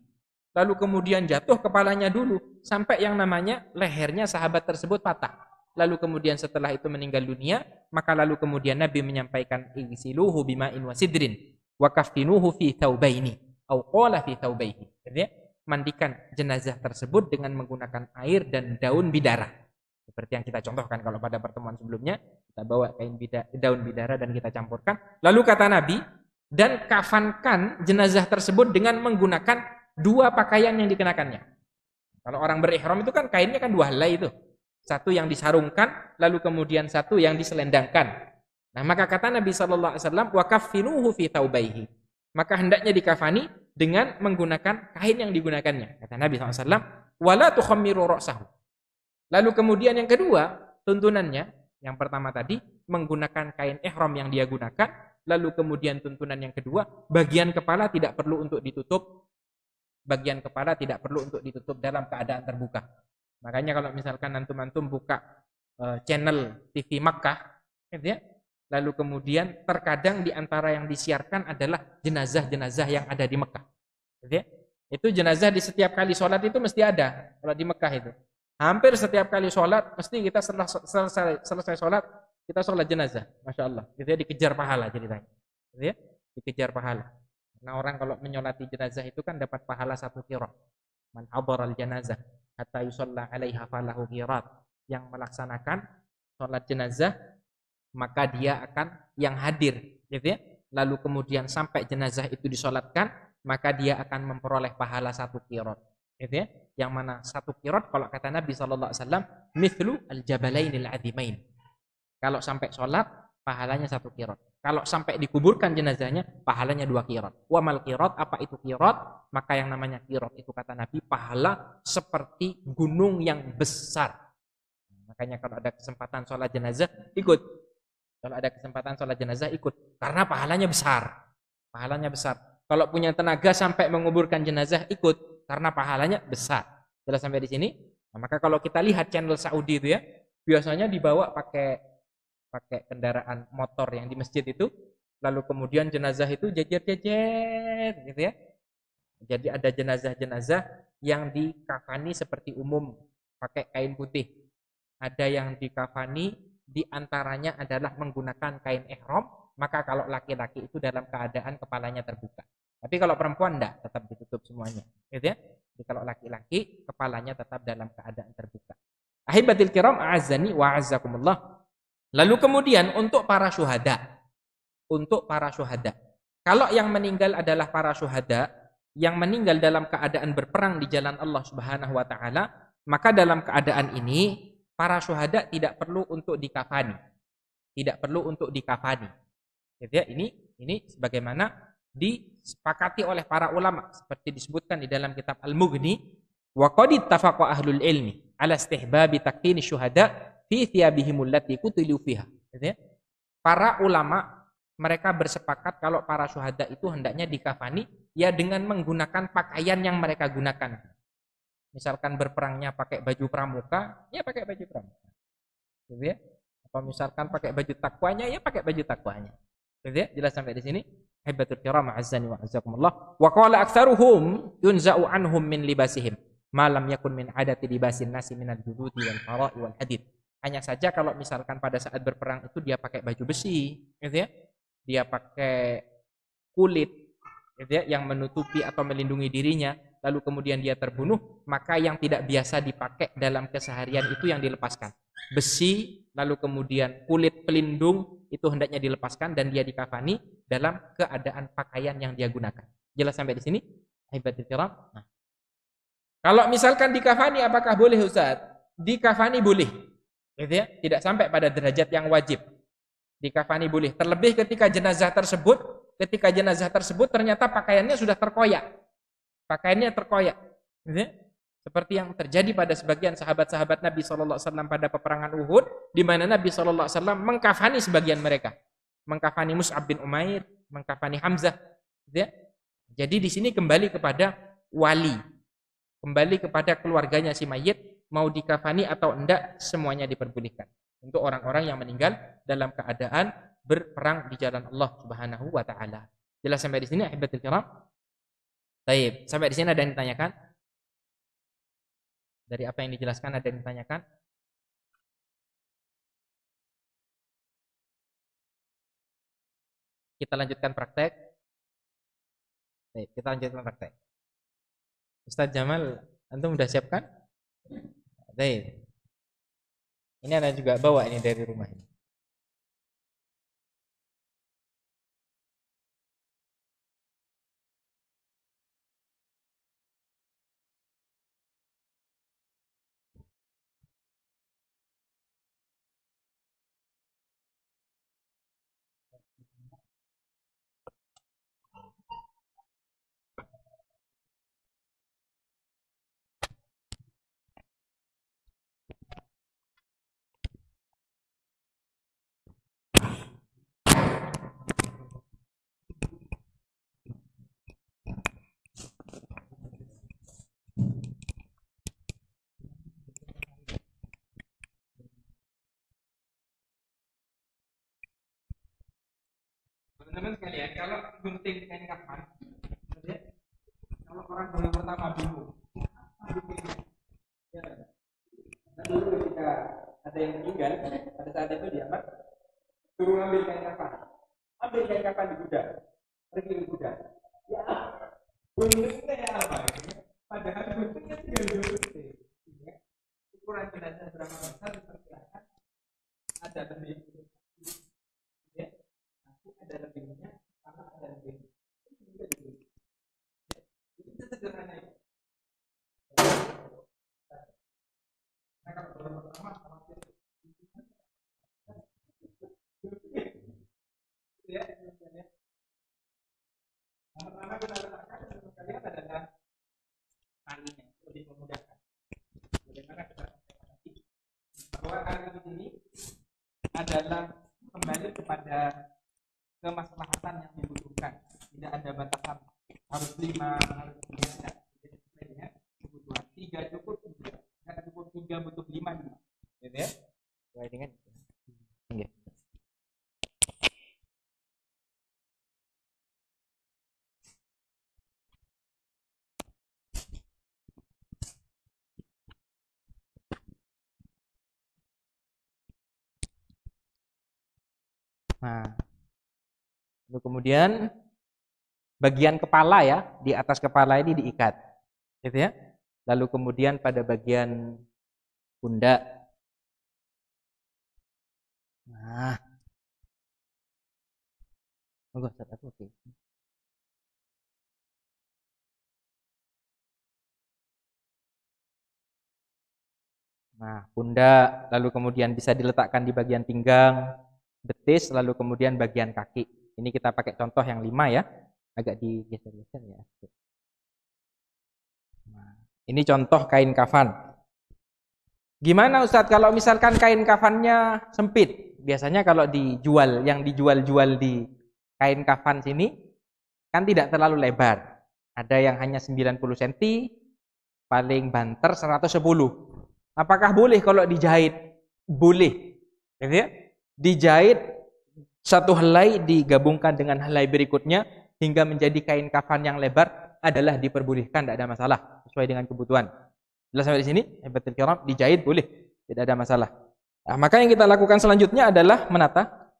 Lalu kemudian jatuh kepalanya dulu sampai yang namanya lehernya sahabat tersebut patah. Lalu kemudian setelah itu meninggal dunia, maka lalu kemudian Nabi menyampaikan igsiluhu bima'in wa sidrin wa kaftinuhu fi thawbaini au qala fi thawbaihi. Mandikan jenazah tersebut dengan menggunakan air dan daun bidara. Seperti yang kita contohkan kalau pada pertemuan sebelumnya, kita bawa daun bidara dan kita campurkan. Lalu kata Nabi, dan kafankan jenazah tersebut dengan menggunakan 2 pakaian yang dikenakannya. Kalau orang berihram itu kan kainnya kan 2 helai itu. Satu yang disarungkan, lalu kemudian satu yang diselendangkan. Nah, maka kata Nabi sallallahu alaihi wasallam, wa kaffinuhu fi thawbaihi. Maka hendaknya dikafani dengan menggunakan kain yang digunakannya. Kata Nabi sallallahu alaihi wasallam, wala tukhammiru ra'sahu. Lalu kemudian yang kedua, tuntunannya, yang pertama tadi, menggunakan kain ihram yang dia gunakan. Lalu kemudian tuntunan yang kedua, bagian kepala tidak perlu untuk ditutup. Bagian kepala tidak perlu untuk ditutup dalam keadaan terbuka. Makanya kalau misalkan antum-antum buka channel TV Makkah, gitu ya, lalu kemudian terkadang di antara yang disiarkan adalah jenazah-jenazah yang ada di Makkah. Gitu ya. Itu jenazah di setiap kali sholat itu mesti ada, kalau di Makkah itu. Hampir setiap kali sholat, mesti kita selesai sholat, kita sholat jenazah. Masya Allah. Gitu ya, dikejar pahala ceritanya. Gitu ya, dikejar pahala. Nah, orang kalau menyolati jenazah itu kan dapat pahala 1 qirat. Man hadaral janazah hatta yusalla 'alaiha falahu qirat. Yang melaksanakan sholat jenazah, maka dia akan yang hadir, gitu ya. Lalu kemudian sampai jenazah itu disolatkan, maka dia akan memperoleh pahala 1 qirat. Gitu ya. Yang mana 1 qirat kalau kata Nabi sallallahu alaihi wasallam mithlu al-jabalainil 'azimain. Kalau sampai sholat pahalanya 1 qirat. Kalau sampai dikuburkan jenazahnya pahalanya 2 qirat. Wa mal qirat, apa itu qirat? Maka yang namanya qirat itu kata Nabi pahala seperti gunung yang besar. Makanya kalau ada kesempatan sholat jenazah ikut. Kalau ada kesempatan sholat jenazah ikut karena pahalanya besar. Pahalanya besar. Kalau punya tenaga sampai menguburkan jenazah ikut karena pahalanya besar. Jelas sampai di sini? Nah, maka kalau kita lihat channel Saudi itu ya, biasanya dibawa pakai kendaraan motor yang di masjid itu, lalu kemudian jenazah itu jejer-jejer gitu ya. Jadi ada jenazah-jenazah yang dikafani seperti umum pakai kain putih. Ada yang dikafani di antaranya adalah menggunakan kain ihram, Maka kalau laki-laki itu dalam keadaan kepalanya terbuka. Tapi kalau perempuan enggak, tetap ditutup semuanya. Gitu ya. Jadi kalau laki-laki kepalanya tetap dalam keadaan terbuka. Ahibatil kiram, a'azzani wa a'azzakumullah. Lalu kemudian untuk para syuhada. Untuk para syuhada. Kalau yang meninggal adalah para syuhada, yang meninggal dalam keadaan berperang di jalan Allah Subhanahu wa taala, maka dalam keadaan ini para syuhada tidak perlu untuk dikafani. Tidak perlu untuk dikafani. Gitu ya, ini sebagaimana disepakati oleh para ulama seperti disebutkan di dalam kitab Al-Mughni, wa qad ittafaqa ahlul ilmi ala istihbabi takfini syuhada fi thiyabihim allati qutilu fiha. Gitu ya. Para ulama mereka bersepakat kalau para syuhada itu hendaknya dikafani ya dengan menggunakan pakaian yang mereka gunakan. Misalkan berperangnya pakai baju pramuka, ya pakai baju pramuka. Gitu ya. Atau misalkan pakai baju takwanya, ya pakai baju takwanya. Gitu ya. Jelas sampai di sini? Hibatul kiram azzani wa azzakumullah. Wa qala aktsaruhum yunza'u anhum min libasihim ma lam yakun min adati libasin nasi minal juludi wal fara'i wal hadid. Hanya saja kalau misalkan pada saat berperang itu dia pakai baju besi, gitu ya. Dia pakai kulit, gitu ya, yang menutupi atau melindungi dirinya, lalu kemudian dia terbunuh, maka yang tidak biasa dipakai dalam keseharian itu yang dilepaskan. Besi, lalu kemudian kulit pelindung itu hendaknya dilepaskan dan dia dikafani dalam keadaan pakaian yang dia gunakan. Jelas sampai di sini? Hibatul kiram. Nah. Kalau misalkan dikafani apakah boleh Ustaz? Dikafani boleh. Gitu ya? Tidak sampai pada derajat yang wajib. Dikafani boleh. Terlebih ketika jenazah tersebut ternyata pakaiannya sudah terkoyak. Pakaiannya terkoyak. Gitu ya? Seperti yang terjadi pada sebagian sahabat-sahabat Nabi SAW pada peperangan Uhud, di mana Nabi SAW mengkafani sebagian mereka. Mengkafani Mus'ab bin Umair, mengkafani Hamzah. Gitu ya? Jadi di sini kembali kepada wali. Kembali kepada keluarganya si mayit, mau dikafani atau enggak, semuanya diperbolehkan. Untuk orang-orang yang meninggal dalam keadaan berperang di jalan Allah Subhanahu wa taala. Jelas sampai di sini ahibatul kiram? Baik, sampai di sini ada yang ditanyakan? Dari apa yang dijelaskan ada yang ditanyakan? Kita lanjutkan praktek. Baik, kita lanjutkan praktek. Ustaz Jamal, antum sudah siapkan? Baik. Ini Anda juga bawa ini dari rumah ini. Teman-teman sekalian, kalau gunting kain kafan, kalau orang baru pertama bingung, ya, dulu ketika ada yang meninggal, pada saat itu dia suruh ambil kain kafan di gudang, pergi ke gudang. Ya, guntingnya ya apa? Padahal guntingnya tinggal dua gunting. Ukuran jenazah berapa besar diperkirakan ada lebih. Ya, ada lebihnya, karena ada lebih. Itu sederhana ya. Nah, kalau pertama ya, yang pertama kita letakkan sekalian adalah talinya, lebih memudahkan. Bagaimana kita bahwa kali ini adalah kembali kepada kemaslahatan yang dibutuhkan. Tidak ada batasan harus 5, harus 3, ya. Kebutuhan 3 cukup, tidak cukup 3 butuh 5 juga. Gitu ya. Sesuai dengan okay. Nah, Lalu kemudian bagian kepala ya, di atas kepala ini diikat. Gitu ya. Lalu kemudian pada bagian pundak. Nah, oke. Nah, pundak, lalu kemudian bisa diletakkan di bagian pinggang, betis, lalu kemudian bagian kaki. Ini kita pakai contoh yang 5 ya. Agak digeser-geser ya. Nah, ini contoh kain kafan. Gimana Ustadz kalau misalkan kain kafannya sempit? Biasanya kalau dijual, yang dijual-jual di kain kafan sini kan tidak terlalu lebar. Ada yang hanya 90 cm, paling banter 110. Apakah boleh kalau dijahit? Boleh. Ya? Dijahit satu helai digabungkan dengan helai berikutnya hingga menjadi kain kafan yang lebar adalah diperbolehkan, tidak ada masalah sesuai dengan kebutuhan. Jelas sampai di sini? Hebatul kiram, dijahit boleh, tidak ada masalah. Nah, maka yang kita lakukan selanjutnya adalah menata.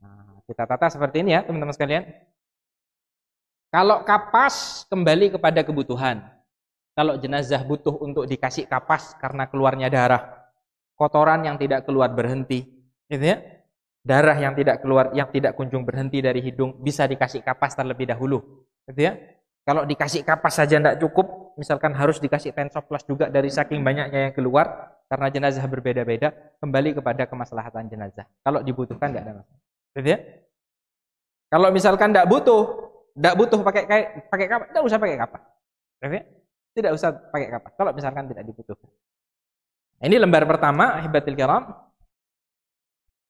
Nah, kita tata seperti ini ya, teman-teman sekalian. Kalau kapas kembali kepada kebutuhan. Kalau jenazah butuh untuk dikasih kapas karena keluarnya darah, kotoran yang tidak keluar berhenti, gitu ya. Darah yang tidak keluar, yang tidak kunjung berhenti dari hidung, bisa dikasih kapas terlebih dahulu, gitu ya. Kalau dikasih kapas saja tidak cukup, misalkan harus dikasih tensoplas juga dari saking banyaknya yang keluar, karena jenazah berbeda-beda, kembali kepada kemaslahatan jenazah. Kalau dibutuhkan tidak ada masalah, gitu ya. Kalau misalkan tidak butuh pakai kapas, tidak usah pakai kapas, gitu ya. Tidak usah pakai kapas kalau misalkan tidak dibutuhkan. Ini lembar pertama, ahibatil kiram.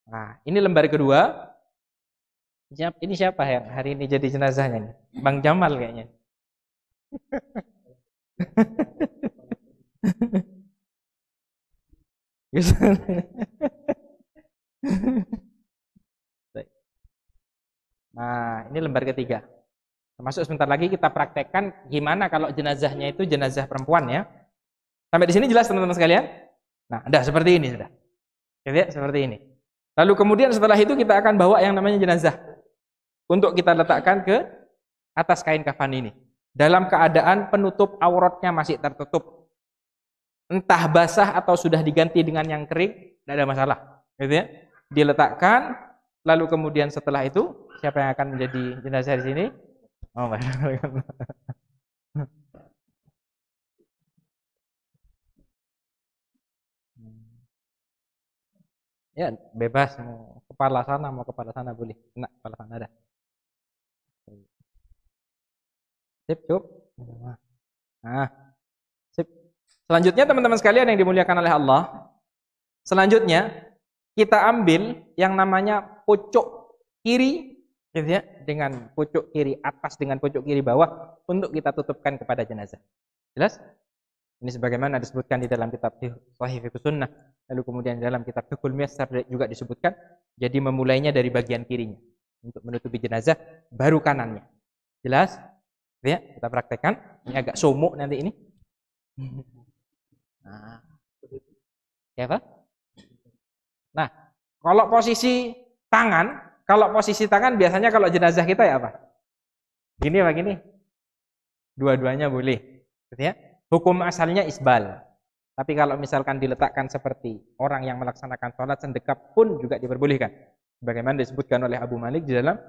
Nah, ini lembar kedua. Ini siapa yang hari ini jadi jenazahnya nih? Bang Jamal kayaknya. Nah, ini lembar ketiga. Termasuk sebentar lagi kita praktekkan gimana kalau jenazahnya itu jenazah perempuan ya. Sampai di sini jelas teman-teman sekalian? Nah, seperti ini sudah. Lihat seperti ini. Lalu kemudian setelah itu kita akan bawa yang namanya jenazah untuk kita letakkan ke atas kain kafan ini. Dalam keadaan penutup auratnya masih tertutup. Entah basah atau sudah diganti dengan yang kering, tidak ada masalah. Gitu ya. Diletakkan, lalu kemudian setelah itu siapa yang akan menjadi jenazah di sini? Oh, ya bebas, mau kepala sana boleh. Enak kepala sana ada. Sip, cukup. Nah, sip. Selanjutnya teman-teman sekalian yang dimuliakan oleh Allah, selanjutnya kita ambil yang namanya pucuk kiri, gitu ya, dengan pucuk kiri atas dengan pucuk kiri bawah untuk kita tutupkan kepada jenazah. Jelas? Ini sebagaimana disebutkan di dalam kitab Shahih Fiqh Sunnah, lalu kemudian dalam kitab Fiqhul Muyassar juga disebutkan. Jadi memulainya dari bagian kirinya untuk menutupi jenazah, baru kanannya. Jelas? Ya, kita praktekkan. Ini agak somok nanti ini. Nah, siapa? Nah, kalau posisi tangan biasanya kalau jenazah kita ya apa? Gini apa gini? Dua-duanya boleh, gitu ya. Hukum asalnya isbal. Tapi kalau misalkan diletakkan seperti orang yang melaksanakan sholat sendekap pun juga diperbolehkan. Bagaimana disebutkan oleh Abu Malik di dalam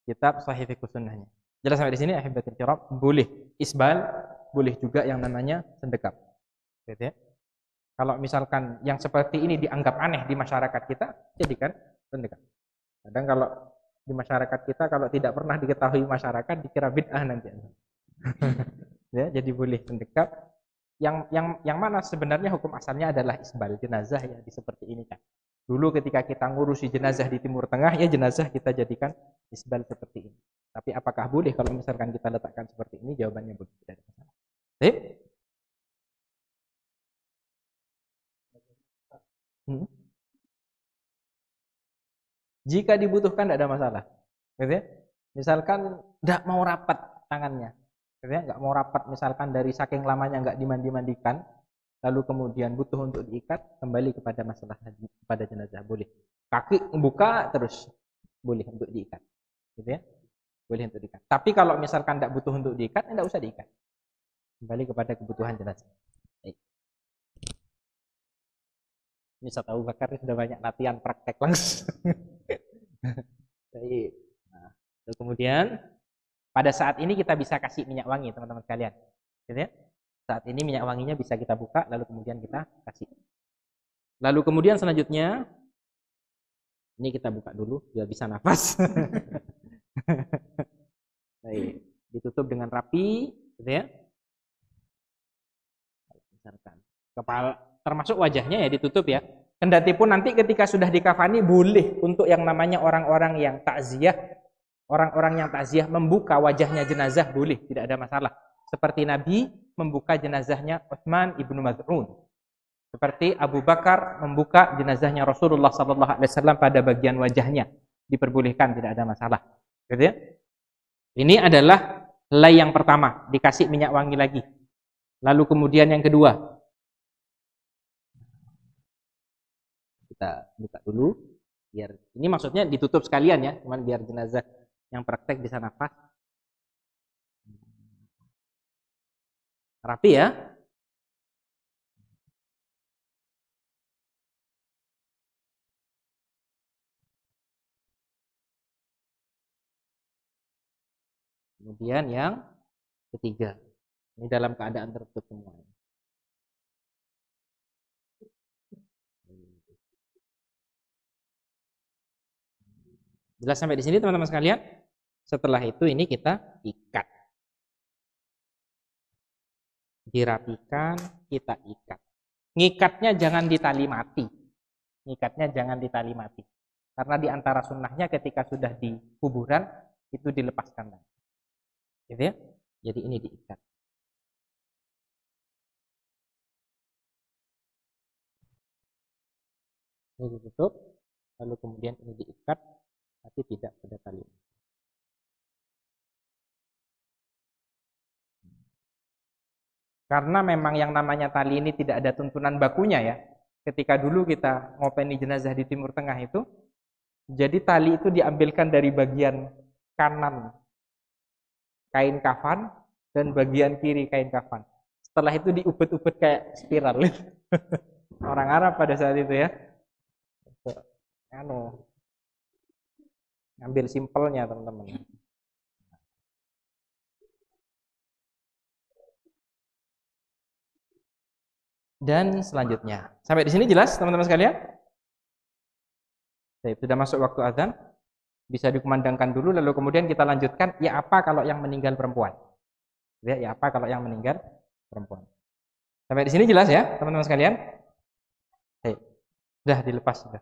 kitab Shahih Fiqh Sunnahnya. Jelas sampai di sini ahibatul kiram, boleh isbal, boleh juga yang namanya sendekap. Gitu ya. Kalau misalkan yang seperti ini dianggap aneh di masyarakat kita, jadikan sendekap. Kadang kalau di masyarakat kita kalau tidak pernah diketahui masyarakat dikira bid'ah nanti. Ya, jadi boleh sendekap. Yang mana sebenarnya hukum asalnya adalah isbal jenazah ya di seperti ini kan. Dulu ketika kita ngurusi jenazah di Timur Tengah ya jenazah kita jadikan isbal seperti ini. Tapi apakah boleh kalau misalkan kita letakkan seperti ini? Jawabannya boleh, tidak ada masalah. Jika dibutuhkan tidak ada masalah. Gitu ya? Misalkan tidak mau rapat tangannya. Gitu ya? Nggak mau rapat misalkan dari saking lamanya nggak dimandi-mandikan, lalu kemudian butuh untuk diikat, kembali kepada masalah kepada jenazah boleh. kaki buka terus boleh untuk diikat, gitu ya, boleh untuk diikat. Tapi kalau misalkan tidak butuh untuk diikat, tidak usah diikat. Kembali kepada kebutuhan jenazah. Ini Ustaz Abu Bakar sudah banyak latihan praktek langsung. Baik. Nah, kemudian pada saat ini kita bisa kasih minyak wangi teman-teman sekalian, gitu ya. Saat ini minyak wanginya bisa kita buka, lalu kemudian kita kasih. Lalu kemudian selanjutnya, ini kita buka dulu biar bisa nafas. Baik, ditutup dengan rapi, gitu ya. Misalkan kepala, termasuk wajahnya ya ditutup ya. Kendati pun nanti ketika sudah dikafani boleh untuk yang namanya orang-orang yang takziah, orang-orang yang takziah membuka wajahnya jenazah boleh, tidak ada masalah. Seperti Nabi membuka jenazahnya Utsman ibnu Maz'un. Seperti Abu Bakar membuka jenazahnya Rasulullah SAW pada bagian wajahnya, diperbolehkan, tidak ada masalah. Gitu ya? Ini adalah helai yang pertama, dikasih minyak wangi lagi. Lalu kemudian yang kedua, kita buka dulu, biar ini maksudnya ditutup sekalian ya, cuman biar jenazah yang praktek bisa nafas. Rapi ya. Kemudian yang ketiga, ini dalam keadaan tertutup semua. Jelas sampai di sini teman-teman sekalian? Setelah itu ini kita ikat. Dirapikan, kita ikat. Ngikatnya jangan di tali mati. Ngikatnya jangan di tali mati. Karena di antara sunnahnya ketika sudah di kuburan, itu dilepaskan lagi. Gitu ya? Jadi ini diikat. Ini ditutup, lalu kemudian ini diikat, tapi tidak pada tali. Karena memang yang namanya tali ini tidak ada tuntunan bakunya ya. Ketika dulu kita ngopeni jenazah di Timur Tengah itu, jadi tali itu diambilkan dari bagian kanan kain kafan dan bagian kiri kain kafan. Setelah itu diubet-ubet kayak spiral. Orang Arab pada saat itu ya. Ngambil simpelnya teman-teman. Dan selanjutnya, sampai di sini jelas teman-teman sekalian? Sudah masuk waktu azan. Bisa dikumandangkan dulu, lalu kemudian kita lanjutkan. Ya apa kalau yang meninggal perempuan? Ya apa kalau yang meninggal perempuan? Sampai di sini jelas ya, teman-teman sekalian? Sudah dilepas sudah.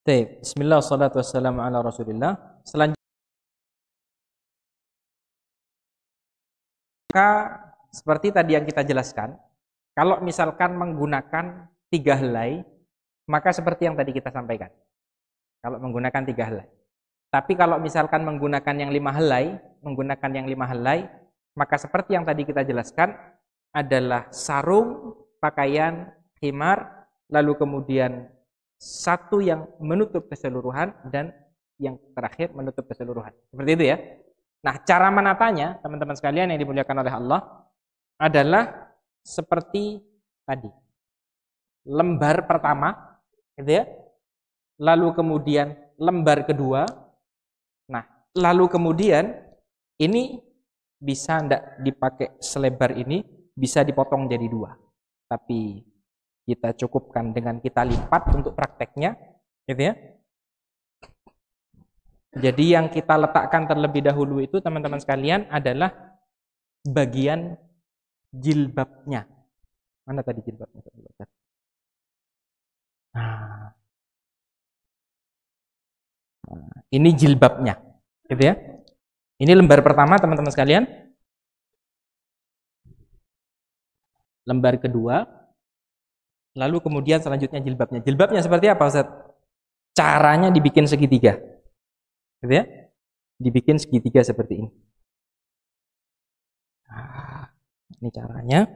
Bismillah, wassalatu wassalamu ala rasulillah. Selanjutnya, seperti tadi yang kita jelaskan, kalau misalkan menggunakan 3 helai, maka seperti yang tadi kita sampaikan. Kalau menggunakan 3 helai. Tapi kalau misalkan menggunakan yang 5 helai, maka seperti yang tadi kita jelaskan, adalah sarung, pakaian, khimar, lalu kemudian satu yang menutup keseluruhan dan yang terakhir menutup keseluruhan. Seperti itu ya. Nah, cara menatanya, teman-teman sekalian yang dimuliakan oleh Allah, adalah seperti tadi. Lembar pertama, gitu ya. Lalu kemudian lembar kedua. Nah, lalu kemudian ini bisa tidak dipakai selebar ini, bisa dipotong jadi 2. Tapi kita cukupkan dengan kita lipat untuk prakteknya, gitu ya. Jadi yang kita letakkan terlebih dahulu itu, teman-teman sekalian, adalah bagian jilbabnya. Mana tadi jilbabnya? Nah, ini jilbabnya, gitu ya. Ini lembar pertama, teman-teman sekalian. Lembar kedua. Lalu kemudian selanjutnya jilbabnya. Jilbabnya seperti apa, Ustaz? Caranya dibikin segitiga. Gitu ya? Dibikin segitiga seperti ini. Nah, ini caranya.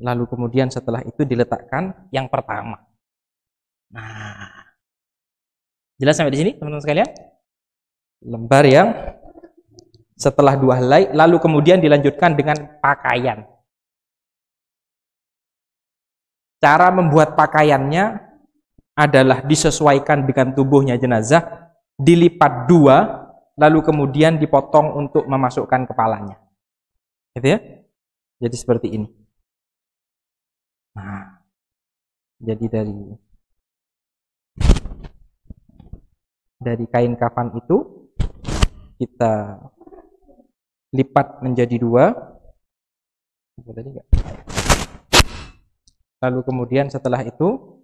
Lalu kemudian setelah itu diletakkan yang pertama. Nah, jelas sampai di sini, teman-teman sekalian? Lembar yang setelah 2 helai, lalu kemudian dilanjutkan dengan pakaian. Cara membuat pakaiannya adalah disesuaikan dengan tubuhnya jenazah, dilipat dua, lalu kemudian dipotong untuk memasukkan kepalanya. Gitu ya? Jadi seperti ini. Nah, jadi dari kain kafan itu kita lipat menjadi dua. Lalu kemudian setelah itu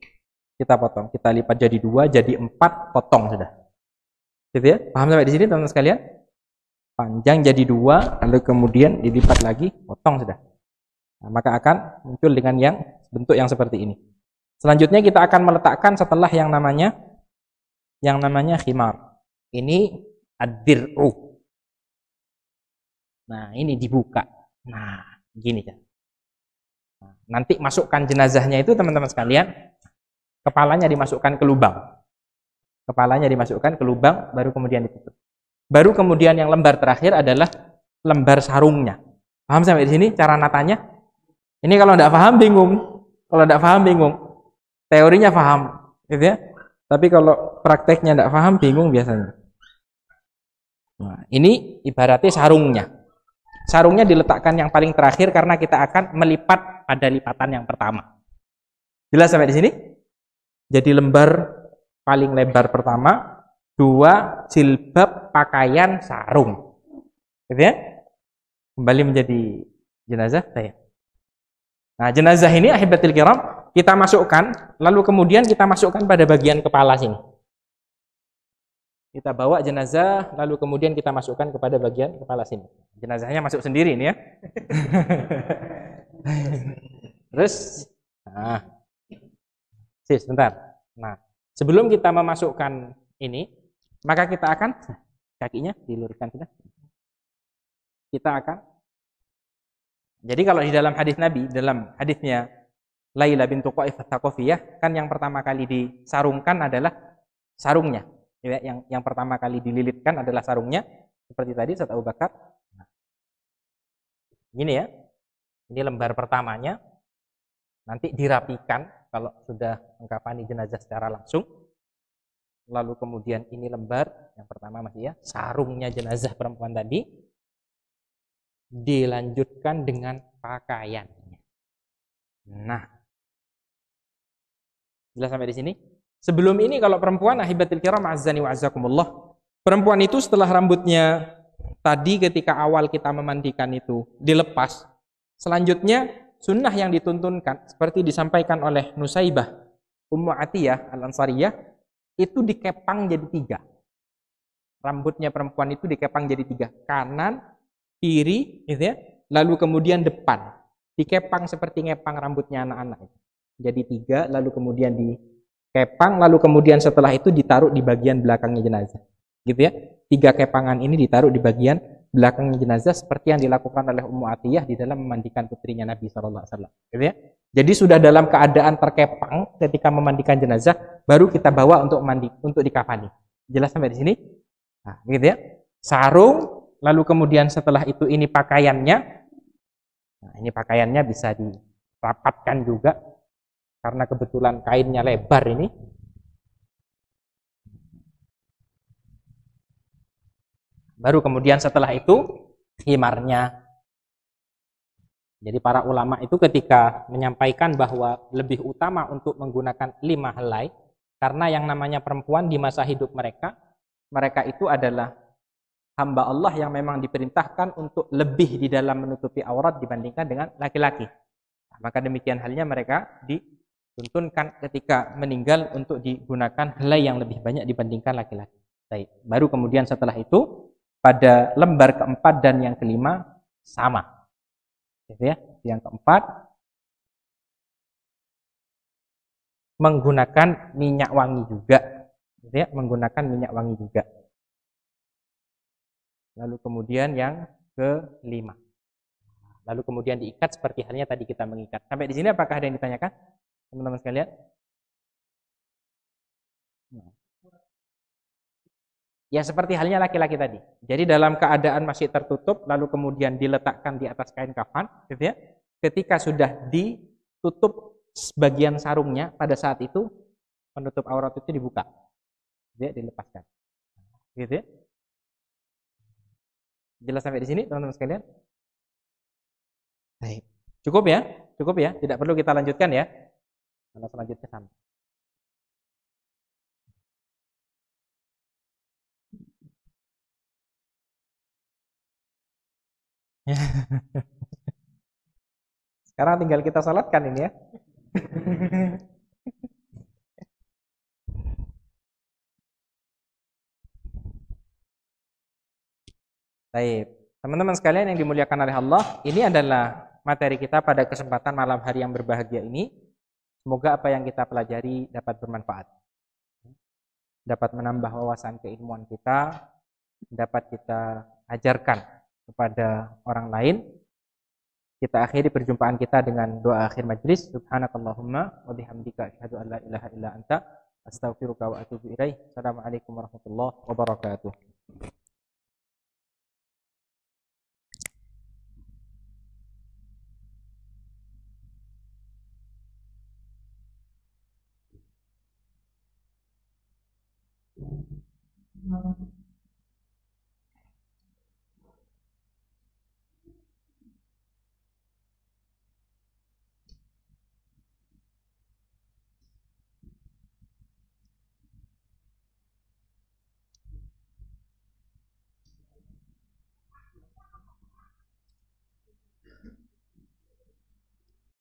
kita potong. Kita lipat jadi dua, jadi 4, potong sudah. Gitu ya? Paham sampai di sini teman-teman sekalian? Panjang jadi 2, lalu kemudian dilipat lagi, potong sudah. Nah, maka akan muncul dengan yang bentuk yang seperti ini. Selanjutnya kita akan meletakkan setelah yang namanya khimar. Ini ad-dir'u. Nah, ini dibuka. Nah, gini ya. Nah, nanti masukkan jenazahnya itu teman-teman sekalian, kepalanya dimasukkan ke lubang. Kepalanya dimasukkan ke lubang, baru kemudian ditutup. Baru kemudian yang lembar terakhir adalah lembar sarungnya. Paham sampai di sini cara natanya? Ini kalau tidak paham bingung. Kalau tidak paham bingung. Teorinya paham, gitu ya. Tapi kalau prakteknya tidak paham bingung biasanya. Nah, ini ibaratnya sarungnya. Sarungnya diletakkan yang paling terakhir karena kita akan melipat pada lipatan yang pertama. Jelas sampai di sini? Jadi lembar paling lebar pertama, 2 jilbab pakaian sarung. Gitu ya? Kembali menjadi jenazah saya. Nah, jenazah ini ahibatil kiram kita masukkan, lalu kemudian kita masukkan pada bagian kepala sini. Kita bawa jenazah, lalu kemudian kita masukkan kepada bagian kepala sini. Jenazahnya masuk sendiri ini ya. Terus, nah, sebentar. Nah, sebelum kita memasukkan ini, maka kita akan kakinya diluruskan sudah. Kita akan. Jadi kalau di dalam hadis Nabi, dalam hadisnya Laila bintu Qaif Ats-Tsaqafiyah, kan yang pertama kali disarungkan adalah sarungnya. Ya, yang pertama kali dililitkan adalah sarungnya, seperti tadi saat Abu Bakar. Nah, gini ya. Ini lembar pertamanya. Nanti dirapikan kalau sudah mengkafani jenazah secara langsung. Lalu kemudian ini lembar yang pertama masih ya, sarungnya jenazah perempuan tadi. Dilanjutkan dengan pakaiannya. Nah, jelas sampai di sini? Sebelum ini kalau perempuan ahibatil kiram azzani wa azzakumullah, perempuan itu setelah rambutnya tadi ketika awal kita memandikan itu dilepas, selanjutnya sunnah yang dituntunkan seperti disampaikan oleh Nusaibah Ummu Atiyah Al-Ansariyah itu dikepang jadi 3. Rambutnya perempuan itu dikepang jadi 3, kanan, kiri, gitu ya. Lalu kemudian depan, dikepang seperti ngepang rambutnya anak-anak. Jadi 3, lalu kemudian dikepang, lalu kemudian setelah itu ditaruh di bagian belakangnya jenazah, gitu ya. 3 kepangan ini ditaruh di bagian belakangnya jenazah seperti yang dilakukan oleh Ummu Atiyah di dalam memandikan putrinya Nabi SAW, gitu ya. Jadi sudah dalam keadaan terkepang ketika memandikan jenazah, baru kita bawa untuk mandi, untuk dikafani. Jelas sampai di sini? Nah, gitu ya. Sarung. Lalu kemudian setelah itu ini pakaiannya. Nah, ini pakaiannya bisa dirapatkan juga karena kebetulan kainnya lebar ini. Baru kemudian setelah itu khimarnya. Jadi para ulama itu ketika menyampaikan bahwa lebih utama untuk menggunakan 5 helai karena yang namanya perempuan di masa hidup mereka itu adalah hamba Allah yang memang diperintahkan untuk lebih di dalam menutupi aurat dibandingkan dengan laki-laki. Nah, maka demikian halnya mereka dituntunkan ketika meninggal untuk digunakan helai yang lebih banyak dibandingkan laki-laki. Baik. Baru kemudian setelah itu pada lembar keempat dan yang kelima sama. Gitu ya. Yang keempat menggunakan minyak wangi juga. Gitu ya. Menggunakan minyak wangi juga. Lalu kemudian yang kelima. Lalu kemudian diikat seperti halnya tadi kita mengikat. Sampai di sini apakah ada yang ditanyakan? Teman-teman sekalian? Ya seperti halnya laki-laki tadi. Jadi dalam keadaan masih tertutup, lalu kemudian diletakkan di atas kain kafan, gitu ya. Ketika sudah ditutup sebagian sarungnya pada saat itu penutup aurat itu dibuka, dia dilepaskan, gitu ya. Jelas sampai di sini teman-teman sekalian? Baik. Cukup ya? Cukup ya? Tidak perlu kita lanjutkan ya? Karena selanjutnya sama. Sekarang tinggal kita salatkan ini ya. Baik. Teman-teman sekalian yang dimuliakan oleh Allah, ini adalah materi kita pada kesempatan malam hari yang berbahagia ini. Semoga apa yang kita pelajari dapat bermanfaat. Dapat menambah wawasan keilmuan kita, dapat kita ajarkan kepada orang lain. Kita akhiri perjumpaan kita dengan doa akhir majlis. Subhanakallahumma wa bihamdika asyhadu an la ilaha illa anta astaghfiruka wa atubu ilaik. Assalamualaikum warahmatullahi wabarakatuh.